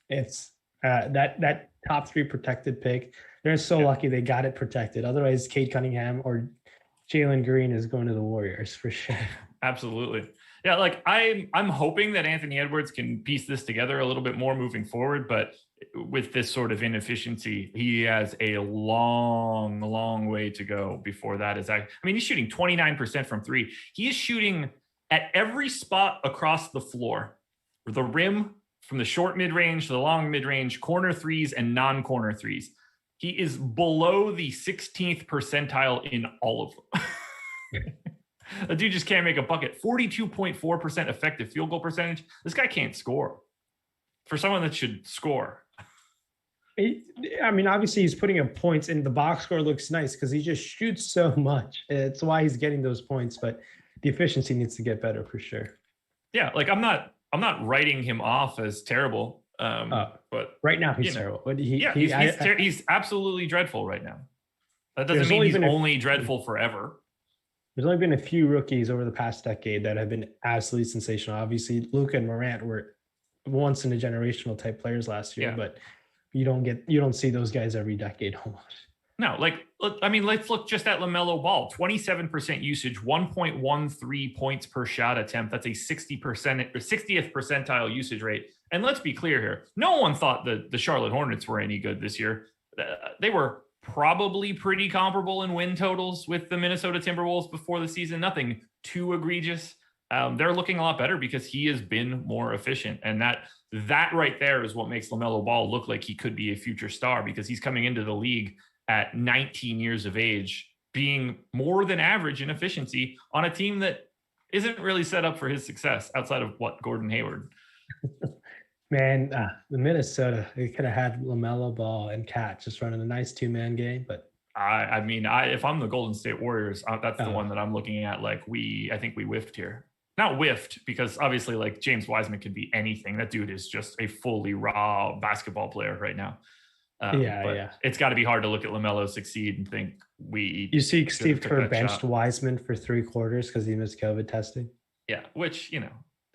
it's that top 3 protected pick. They're so lucky they got it protected. Otherwise, Cade Cunningham or Jalen Green is going to the Warriors for sure. Absolutely. Yeah, like I'm hoping that Anthony Edwards can piece this together a little bit more moving forward, but with this sort of inefficiency, he has a long way to go before that is. I mean, he's shooting 29% from 3. He is shooting at every spot across the floor, the rim, from the short mid-range to the long mid-range, corner threes and non-corner threes. He is below the 16th percentile in all of them. A dude just can't make a bucket. 42.4% effective field goal percentage. This guy can't score. For someone that should score. I mean, obviously he's putting up points, and the box score looks nice because he just shoots so much. It's why he's getting those points, but the efficiency needs to get better for sure. Yeah, like I'm not writing him off as terrible. But right now he's terrible. But he's absolutely dreadful right now. That doesn't mean he's only dreadful forever. There's only been a few rookies over the past decade that have been absolutely sensational. Obviously, Luka and Morant were once in a generational type players last year, but you don't see those guys every decade almost. No, let's look just at LaMelo Ball. 27% usage, 1.13 points per shot attempt. That's a 60th percentile usage rate. And let's be clear here. No one thought the Charlotte Hornets were any good this year. They were probably pretty comparable in win totals with the Minnesota Timberwolves before the season. Nothing too egregious. They're looking a lot better because he has been more efficient. And that right there is what makes LaMelo Ball look like he could be a future star, because he's coming into the league at 19 years of age, being more than average in efficiency on a team that isn't really set up for his success outside of Gordon Hayward. Man, the Minnesota, they could have had LaMelo Ball and Cat just running a nice 2-man game, but I mean, if I'm the Golden State Warriors, that's the one that I'm looking at. Like I think we whiffed here. Not whiffed, because obviously like James Wiseman could be anything. That dude is just a fully raw basketball player right now. It's got to be hard to look at LaMelo succeed and think you see Steve Kerr benched Wiseman for 3 quarters because he missed COVID testing. Yeah, which,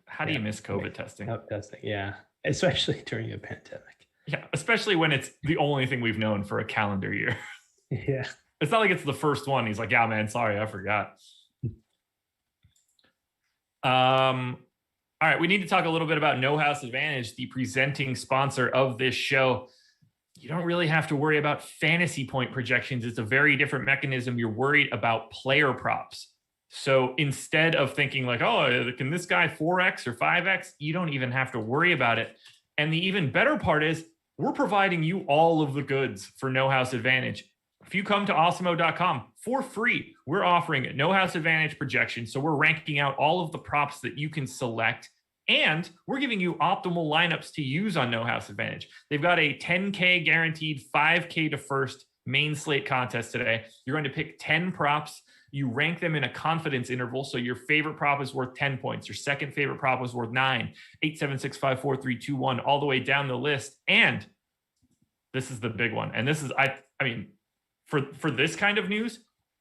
how do you miss COVID testing? Testing, yeah, especially during a pandemic. Yeah, especially when it's the only thing we've known for a calendar year. Yeah, it's not like it's the first one. He's like, yeah, man, sorry, I forgot. All right, we need to talk a little bit about No House Advantage, the presenting sponsor of this show. You don't really have to worry about fantasy point projections. It's a very different mechanism. You're worried about player props. So instead of thinking like, oh, can this guy 4X or 5X? You don't even have to worry about it. And the even better part is we're providing you all of the goods for No House Advantage. If you come to Awesemo.com for free, we're offering No House Advantage projections. So we're ranking out all of the props that you can select. And we're giving you optimal lineups to use on No House Advantage. They've got a 10K guaranteed 5K to first main slate contest today. You're going to pick 10 props. You rank them in a confidence interval. So your favorite prop is worth 10 points. Your second favorite prop is worth 9, 8, 7, 6, 5, 4, 3, 2, 1, all the way down the list. And this is the big one. And this is, I mean, for this kind of news,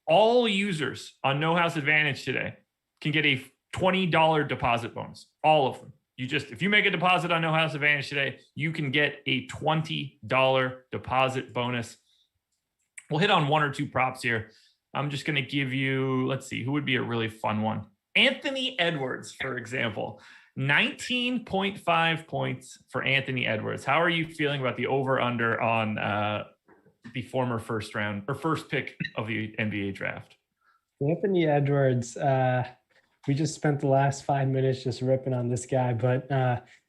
all users on No House Advantage today can get a $20 deposit bonus. All of them. If you make a deposit on No House Advantage today, you can get a $20 deposit bonus. We'll hit on 1 or 2 props here. I'm just going to give you, let's see, who would be a really fun one? Anthony Edwards, for example. 19.5 points for Anthony Edwards. How are you feeling about the over-under on the former first pick of the NBA draft? Anthony Edwards, we just spent the last 5 minutes just ripping on this guy, but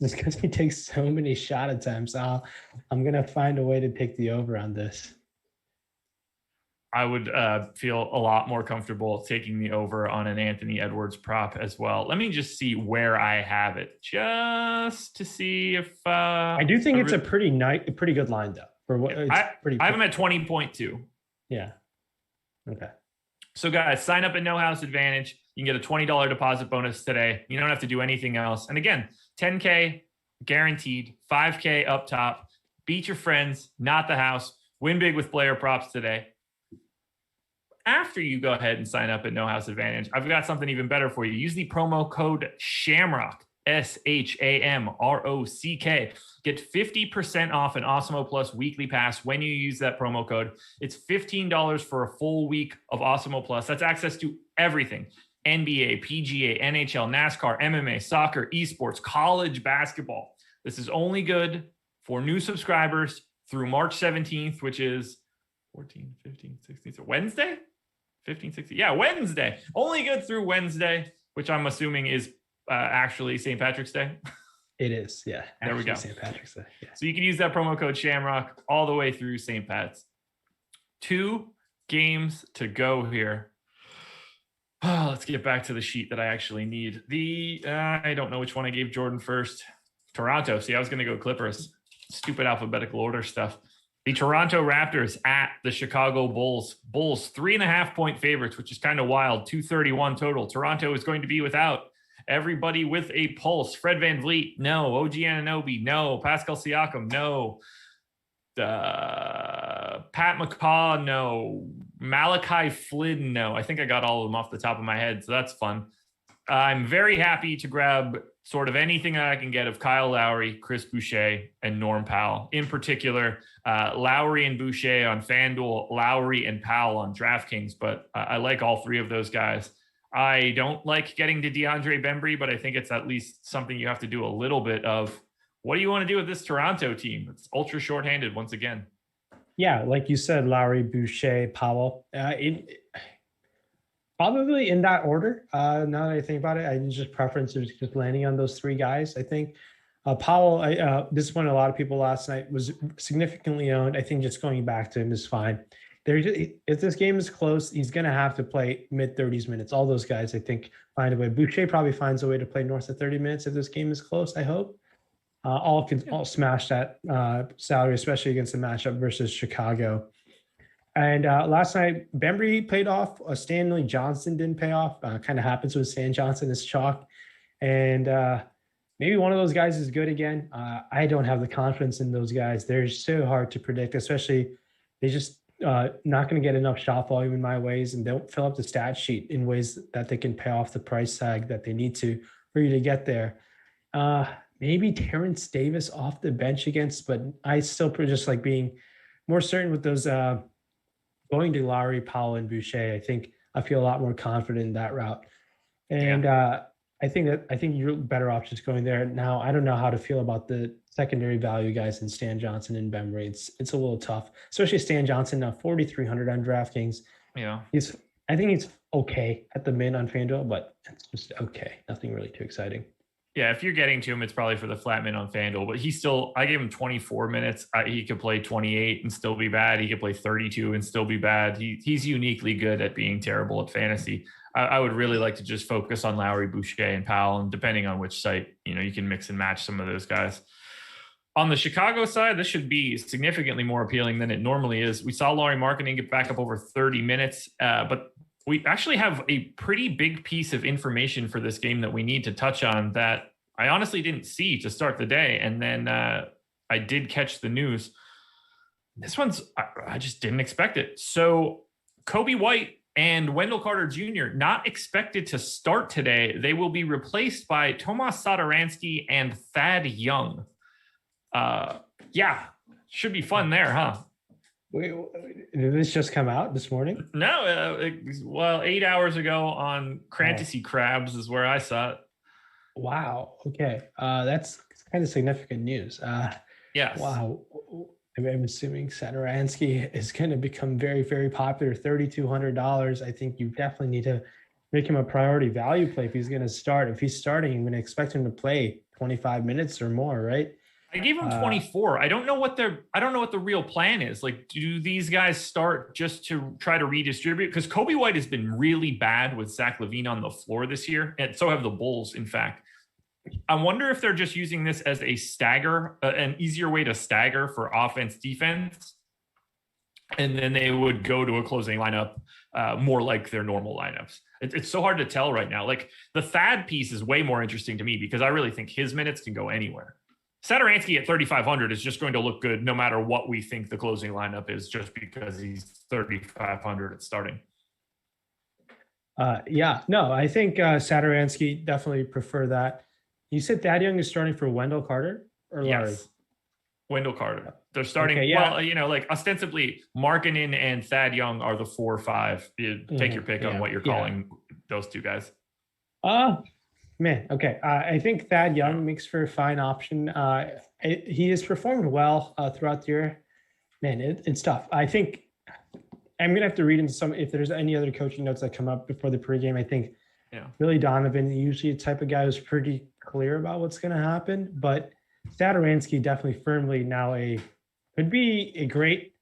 just because he takes so many shot attempts, I'm going to find a way to take the over on this. I would feel a lot more comfortable taking the over on an Anthony Edwards prop as well. Let me just see where I have it, just to see if I do think it's a pretty good line though. For what I have him at 20.2. Yeah. Okay. So guys, sign up at No House Advantage. You can get a $20 deposit bonus today. You don't have to do anything else. And again, 10K guaranteed, 5K up top. Beat your friends, not the house. Win big with player props today. After you go ahead and sign up at No House Advantage, I've got something even better for you. Use the promo code SHAMROCK, SHAMROCK. Get 50% off an Awesemo Plus weekly pass when you use that promo code. It's $15 for a full week of Awesemo Plus. That's access to everything. NBA, PGA, NHL, NASCAR, MMA, soccer, esports, college basketball. This is only good for new subscribers through March 17th, which is 14, 15, 16, so Wednesday? 15, 16. Yeah, Wednesday. Only good through Wednesday, which I'm assuming is actually St. Patrick's Day. It is, yeah. There we go. St. Patrick's Day. Yeah. So you can use that promo code Shamrock all the way through St. Pat's. 2 games to go here. Let's get back to the sheet that I actually need. I don't know which one I gave Jordan first. Toronto. See, I was going to go Clippers. Stupid alphabetical order stuff. The Toronto Raptors at the Chicago Bulls. Bulls 3.5-point favorites, which is kind of wild. 231 total. Toronto is going to be without everybody with a pulse. Fred VanVleet, no. OG Anunoby, no. Pascal Siakam, no. Pat McCaw, no. Malachi Flynn, no. I think I got all of them off the top of my head, so that's fun. I'm very happy to grab sort of anything that I can get of Kyle Lowry, Chris Boucher, and Norm Powell. In particular, Lowry and Boucher on FanDuel, Lowry and Powell on DraftKings, but I like all three of those guys. I don't like getting to DeAndre Bembry, but I think it's at least something you have to do a little bit of. What do you want to do with this Toronto team? It's ultra shorthanded once again. Yeah, like you said, Lowry, Boucher, Powell. Probably in that order. Now that I think about it, I just preference is just landing on those three guys. I think Powell, disappointed a lot of people last night, was significantly owned. I think just going back to him is fine. If this game is close, he's going to have to play mid-30s minutes. All those guys, I think, find a way. Boucher probably finds a way to play north of 30 minutes if this game is close, I hope. All smash that salary, especially against the matchup versus Chicago. And last night, Bembry paid off. Stanley Johnson didn't pay off. Kind of happens with Stan Johnson is chalk. And maybe one of those guys is good again. I don't have the confidence in those guys. They're so hard to predict, especially they just not going to get enough shot volume in my ways and don't fill up the stat sheet in ways that they can pay off the price tag that they need to for you to get there. Maybe Terrence Davis off the bench against, but I still just like being more certain with those going to Lowry, Powell, and Boucher. I think I feel a lot more confident in that route. And I think you're better off just going there. Now, I don't know how to feel about the secondary value guys in Stan Johnson and Bembry. It's a little tough, especially Stan Johnson now 4,300 on DraftKings. Yeah. I think he's okay at the min on FanDuel, but it's just okay. Nothing really too exciting. Yeah, if you're getting to him, it's probably for the flat min on FanDuel, but I gave him 24 minutes. He could play 28 and still be bad. He could play 32 and still be bad. He's uniquely good at being terrible at fantasy. I would really like to just focus on Lowry, Boucher, and Powell, and depending on which site, you can mix and match some of those guys. On the Chicago side, this should be significantly more appealing than it normally is. We saw Lauri Markkanen get back up over 30 minutes, but we actually have a pretty big piece of information for this game that we need to touch on that I honestly didn't see to start the day. And then I did catch the news. This I just didn't expect it. So Kobe White and Wendell Carter Jr. not expected to start today. They will be replaced by Tomas Satoransky and Thad Young. Should be fun there, huh? Wait, did this just come out this morning? No, 8 hours ago on Fantasy Crabs is where I saw it. Wow. Okay. That's kind of significant news. Yes. Wow. I'm assuming Satoransky is going to become very, very popular. $3,200. I think you definitely need to make him a priority value play if he's going to start. If he's starting, I'm going to expect him to play 25 minutes or more, right? I gave him 24. I don't know what the real plan is. Like, do these guys start just to try to redistribute? Because Kobe White has been really bad with Zach LaVine on the floor this year, and so have the Bulls, in fact. I wonder if they're just using this as a stagger, an easier way to stagger for offense, defense, and then they would go to a closing lineup more like their normal lineups. It's so hard to tell right now. Like, the Thad piece is way more interesting to me because I really think his minutes can go anywhere. Satoransky at 3,500 is just going to look good no matter what we think the closing lineup is, just because he's 3,500 at starting. I think Satoransky definitely prefer that. You said Thad Young is starting for Wendell Carter or Lowry? Yes, Wendell Carter. They're starting. Okay, yeah. Well, like ostensibly Markkanen and Thad Young are the 4 or 5. You take your pick on what you're calling those two guys. Man, okay. I think Thad Young makes for a fine option. He has performed well throughout the year. Man, it's tough. I think I'm going to have to read into some, if there's any other coaching notes that come up before the pregame. I think Billy Donovan, usually a type of guy who's pretty clear about what's going to happen. But Satoransky definitely firmly now could be a great,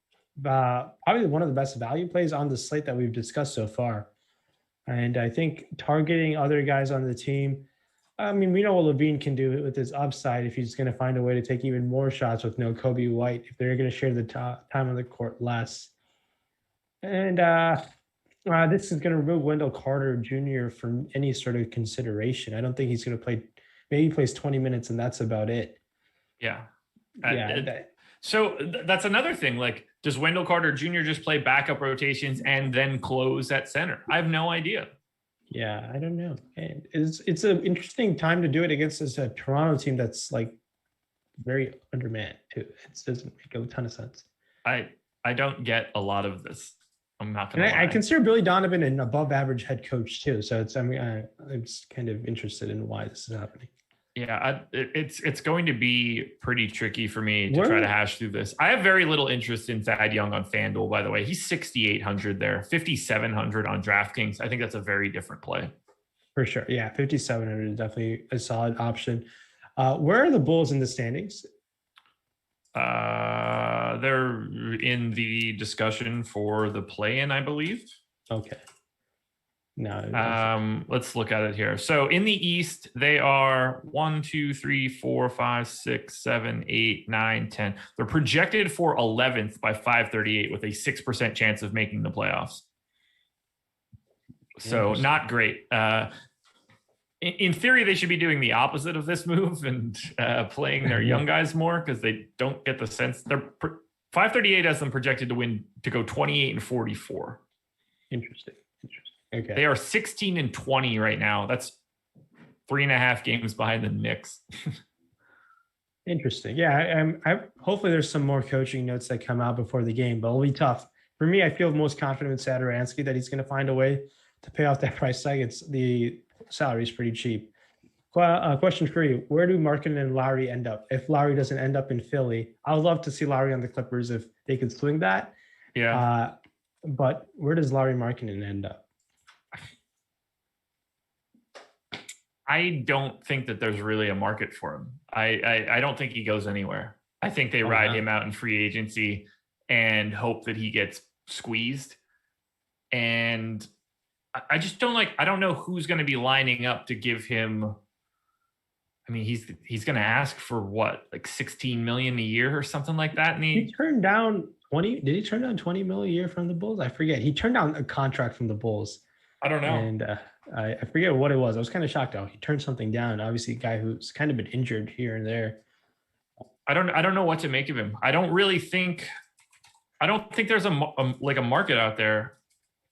probably one of the best value plays on the slate that we've discussed so far. And I think targeting other guys on the team, I mean, we know what Levine can do with his upside if he's going to find a way to take even more shots with no Kobe White, if they're going to share the time on the court less. And this is going to remove Wendell Carter Jr. from any sort of consideration. I don't think he's going to play. Maybe he plays 20 minutes and that's about it. Yeah. So that's another thing. Like, does Wendell Carter Jr. just play backup rotations and then close at center? I have no idea. Yeah, I don't know. And it's an interesting time to do it against this Toronto team that's like very undermanned too. It doesn't make a ton of sense. I don't get a lot of this. I'm not gonna lie. I consider Billy Donovan an above average head coach too. So I'm just kind of interested in why this is happening. Yeah, it's going to be pretty tricky for me to try to hash through this. I have very little interest in Thad Young on FanDuel, by the way. He's 6,800 there, 5,700 on DraftKings. I think that's a very different play. For sure. Yeah, 5,700 is definitely a solid option. Where are the Bulls in the standings? They're in the discussion for the play-in, I believe. Okay. No. Let's look at it here. So in the East, they are 1, 2, 3, 4, 5, 6, 7, 8, 9, 10. They're projected for 11th by 538 with a 6% chance of making the playoffs. So not great. In theory, they should be doing the opposite of this move and playing their young guys more because they don't get the sense. They're 538 has them projected to go 28 and 44. Interesting. Okay. They are 16 and 20 right now. That's 3.5 games behind the Knicks. Interesting. Yeah. Hopefully there's some more coaching notes that come out before the game, but it'll be tough. For me, I feel most confident in Satoransky that he's going to find a way to pay off that price tag. The salary is pretty cheap. Question for you. Where do Markkanen and Lowry end up? If Lowry doesn't end up in Philly, I would love to see Lowry on the Clippers if they could swing that. Yeah. But where does Lowry Markkanen end up? I don't think that there's really a market for him. I don't think he goes anywhere. I think they ride him out in free agency and hope that he gets squeezed. And I just don't I don't know who's going to be lining up to give him. I mean, he's going to ask for what, like 16 million a year or something like that. And he turned down 20. Did he turn down 20 million a year from the Bulls? I forget. He turned down a contract from the Bulls. I don't know. And I forget what it was. I was kind of shocked though. He turned something down. Obviously, a guy who's kind of been injured here and there. I don't know what to make of him. I don't think there's a market out there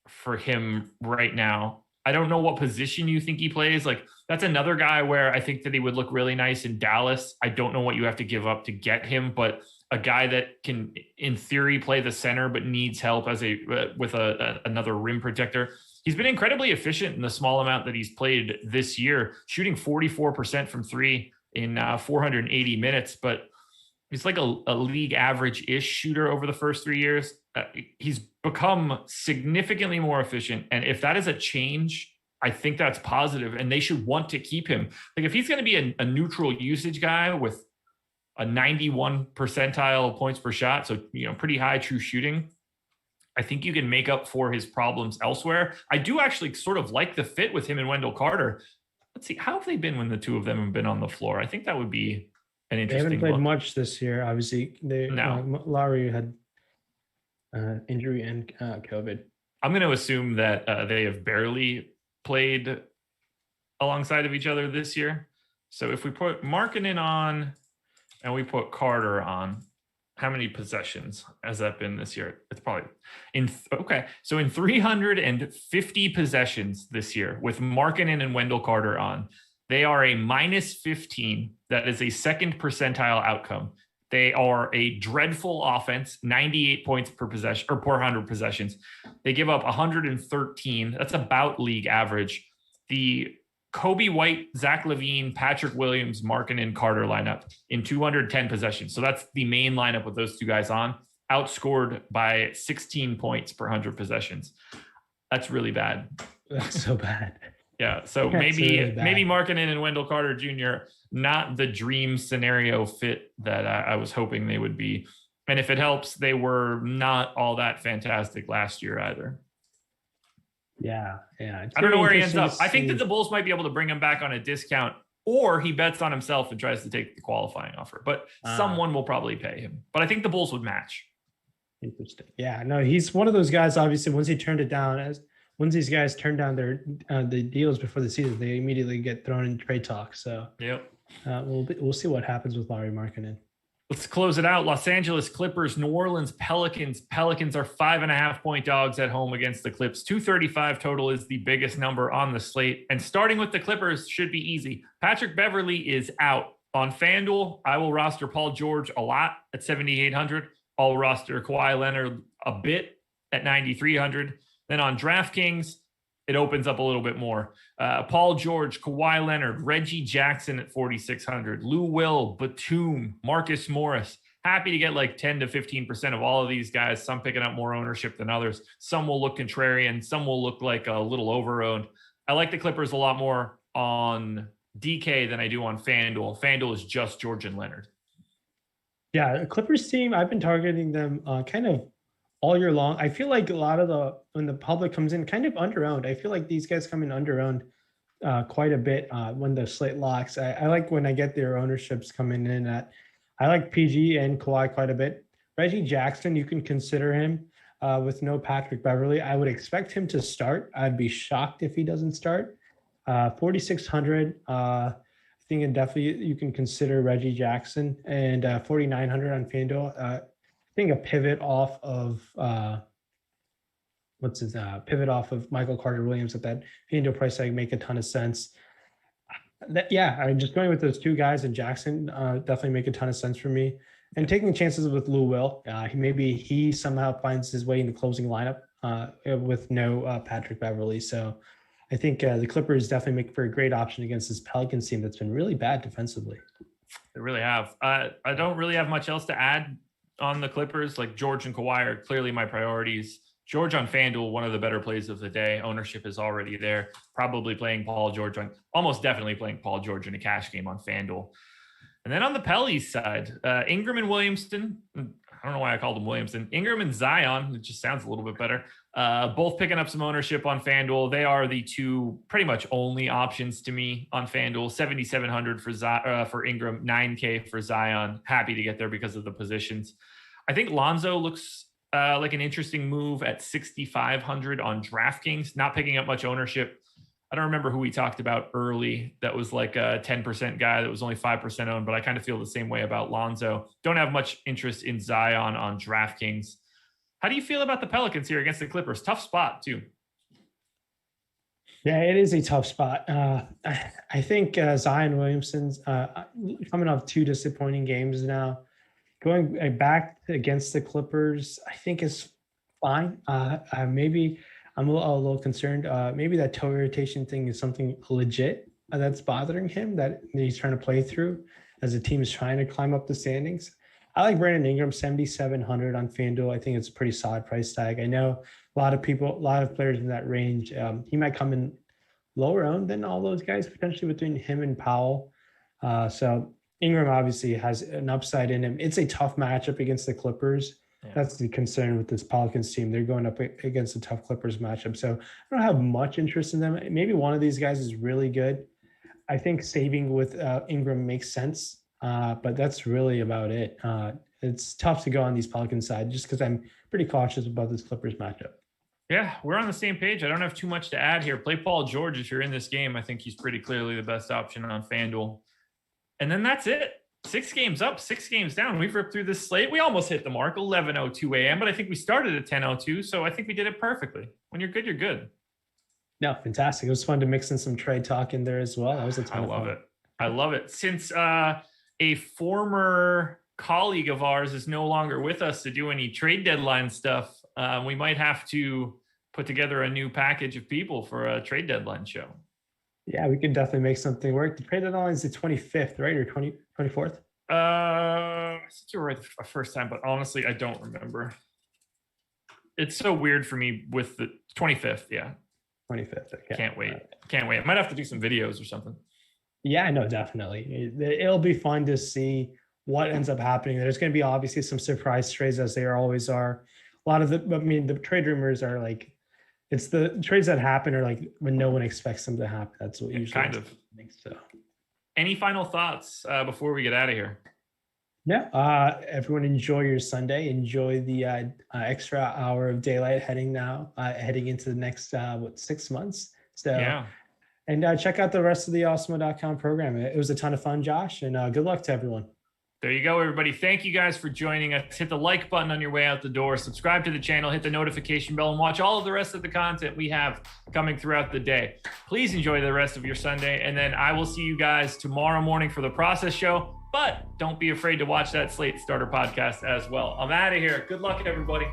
for him right now. I don't know what position you think he plays. Like, that's another guy where I think that he would look really nice in Dallas. I don't know what you have to give up to get him, but a guy that can, in theory, play the center but needs help as with another rim protector. He's been incredibly efficient in the small amount that he's played this year, shooting 44% from three in 480 minutes, but he's like a league average-ish shooter over the first 3 years. He's become significantly more efficient. And if that is a change, I think that's positive, and they should want to keep him. Like, if he's going to be a neutral usage guy with a 91 percentile points per shot, so, pretty high true shooting, I think you can make up for his problems elsewhere. I do actually sort of like the fit with him and Wendell Carter. Let's see, how have they been when the two of them have been on the floor? I think that would be an interesting. They haven't played much this year. Obviously, Lowry had injury and COVID. I'm going to assume that they have barely played alongside of each other this year. So if we put Markkanen on and we put Carter on, how many possessions has that been this year? It's probably So in 350 possessions this year with Markkanen and Wendell Carter on, they are a -15. That is a second percentile outcome. They are a dreadful offense, 98 points per possession or per 100 possessions. They give up 113. That's about league average. The Kobe White, Zach LaVine, Patrick Williams, Markkanen, Carter lineup in 210 possessions. So that's the main lineup with those two guys on, outscored by 16 points per 100 possessions. That's really bad. That's so bad. Yeah. So maybe Markkanen and Wendell Carter Jr., not the dream scenario fit that I was hoping they would be. And if it helps, they were not all that fantastic last year either. Yeah. I don't know where he ends up. I think that the Bulls might be able to bring him back on a discount, or he bets on himself and tries to take the qualifying offer. But someone will probably pay him. But I think the Bulls would match. Interesting. Yeah, no, he's one of those guys. Obviously, once these guys turn down their the deals before the season, they immediately get thrown in trade talk. So yep, we'll see what happens with Lauri Markkanen. Let's close it out. Los Angeles Clippers, New Orleans Pelicans. Pelicans are 5.5-point dogs at home against the Clips. 235 total is the biggest number on the slate. And starting with the Clippers should be easy. Patrick Beverley is out. On FanDuel, I will roster Paul George a lot at 7,800. I'll roster Kawhi Leonard a bit at 9,300. Then on DraftKings, it opens up a little bit more. Paul George, Kawhi Leonard, Reggie Jackson at 4,600, Lou Will, Batum, Marcus Morris. Happy to get like 10 to 15% of all of these guys. Some picking up more ownership than others. Some will look contrarian. Some will look like a little overowned. I like the Clippers a lot more on DK than I do on FanDuel. FanDuel is just George and Leonard. Yeah, Clippers team, I've been targeting them kind of all year long. I feel like a lot of when the public comes in, kind of under-owned. I feel like these guys come in under-owned quite a bit when the slate locks. I like when I get their ownerships coming in at, I like PG and Kawhi quite a bit. Reggie Jackson, you can consider him with no Patrick Beverley. I would expect him to start. I'd be shocked if he doesn't start. 4,600. I think definitely you can consider Reggie Jackson, and 4,900 on FanDuel. I think a pivot off of Michael Carter Williams at that FanDuel price tag make a ton of sense. I'm just going with those two guys, and Jackson definitely make a ton of sense for me. And taking chances with Lou Will. He somehow finds his way in the closing lineup with no Patrick Beverley. So I think the Clippers definitely make for a great option against this Pelicans team that's been really bad defensively. They really have. I don't really have much else to add on the Clippers. Like George and Kawhi are clearly my priorities. George on FanDuel, one of the better plays of the day. Ownership is already there. Probably playing Paul George almost definitely playing Paul George in a cash game on FanDuel. And then on the Pellies side, Ingram and Williamson. I don't know why I called him Williamson. Ingram and Zion. It just sounds a little bit better. Both picking up some ownership on FanDuel. They are the two pretty much only options to me on FanDuel. 7,700 for Ingram, 9K for Zion. Happy to get there because of the positions. I think Lonzo looks like an interesting move at 6,500 on DraftKings. Not picking up much ownership. I don't remember who we talked about early. That was like a 10% guy that was only 5% owned, but I kind of feel the same way about Lonzo. Don't have much interest in Zion on DraftKings. How do you feel about the Pelicans here against the Clippers? Tough spot too. Yeah, it is a tough spot. I think Zion Williamson's coming off two disappointing games now. Going back against the Clippers, I think is fine. Maybe I'm a little concerned. Maybe that toe irritation thing is something legit that's bothering him that he's trying to play through as the team is trying to climb up the standings. I like Brandon Ingram, 7,700 on FanDuel. I think it's a pretty solid price tag. I know a lot of players in that range. He might come in lower owned than all those guys, potentially between him and Powell. So Ingram obviously has an upside in him. It's a tough matchup against the Clippers. Yeah. That's the concern with this Pelicans team. They're going up against a tough Clippers matchup. So I don't have much interest in them. Maybe one of these guys is really good. I think saving with Ingram makes sense. But that's really about it. It's tough to go on these Pelicans side just because I'm pretty cautious about this Clippers matchup. Yeah, we're on the same page. I don't have too much to add here. Play Paul George if you're in this game. I think he's pretty clearly the best option on FanDuel. And then that's it. 6 games up, 6 games down. We've ripped through this slate. We almost hit the mark, 11:02 a.m., but I think we started at 10:02, so I think we did it perfectly. When you're good, you're good. No, fantastic. It was fun to mix in some trade talk in there as well. That was a ton of fun. I love it. Since a former colleague of ours is no longer with us to do any trade deadline stuff, we might have to put together a new package of people for a trade deadline show. Yeah, we could definitely make something work. The trade deadline is the 25th, right? Or 24th? I think you were right the first time, but honestly, I don't remember. It's so weird for me with the 25th. Yeah. 25th. Okay. Can't wait. Can't wait. I might have to do some videos or something. Yeah, no, definitely. It'll be fun to see what ends up happening. There's going to be obviously some surprise trades as there always are. A lot of the trade rumors are like, It's the trades that happen are like when no one expects them to happen. That's what usually kind of. So, any final thoughts before we get out of here? Yeah. Everyone enjoy your Sunday. Enjoy the extra hour of daylight heading into the next 6 months. So yeah. And check out the rest of the Awesemo.com program. It was a ton of fun, Josh, and good luck to everyone. There you go, everybody. Thank you guys for joining us. Hit the like button on your way out the door. Subscribe to the channel. Hit the notification bell and watch all of the rest of the content we have coming throughout the day. Please enjoy the rest of your Sunday. And then I will see you guys tomorrow morning for the process show. But don't be afraid to watch that Slate Starter podcast as well. I'm out of here. Good luck, everybody.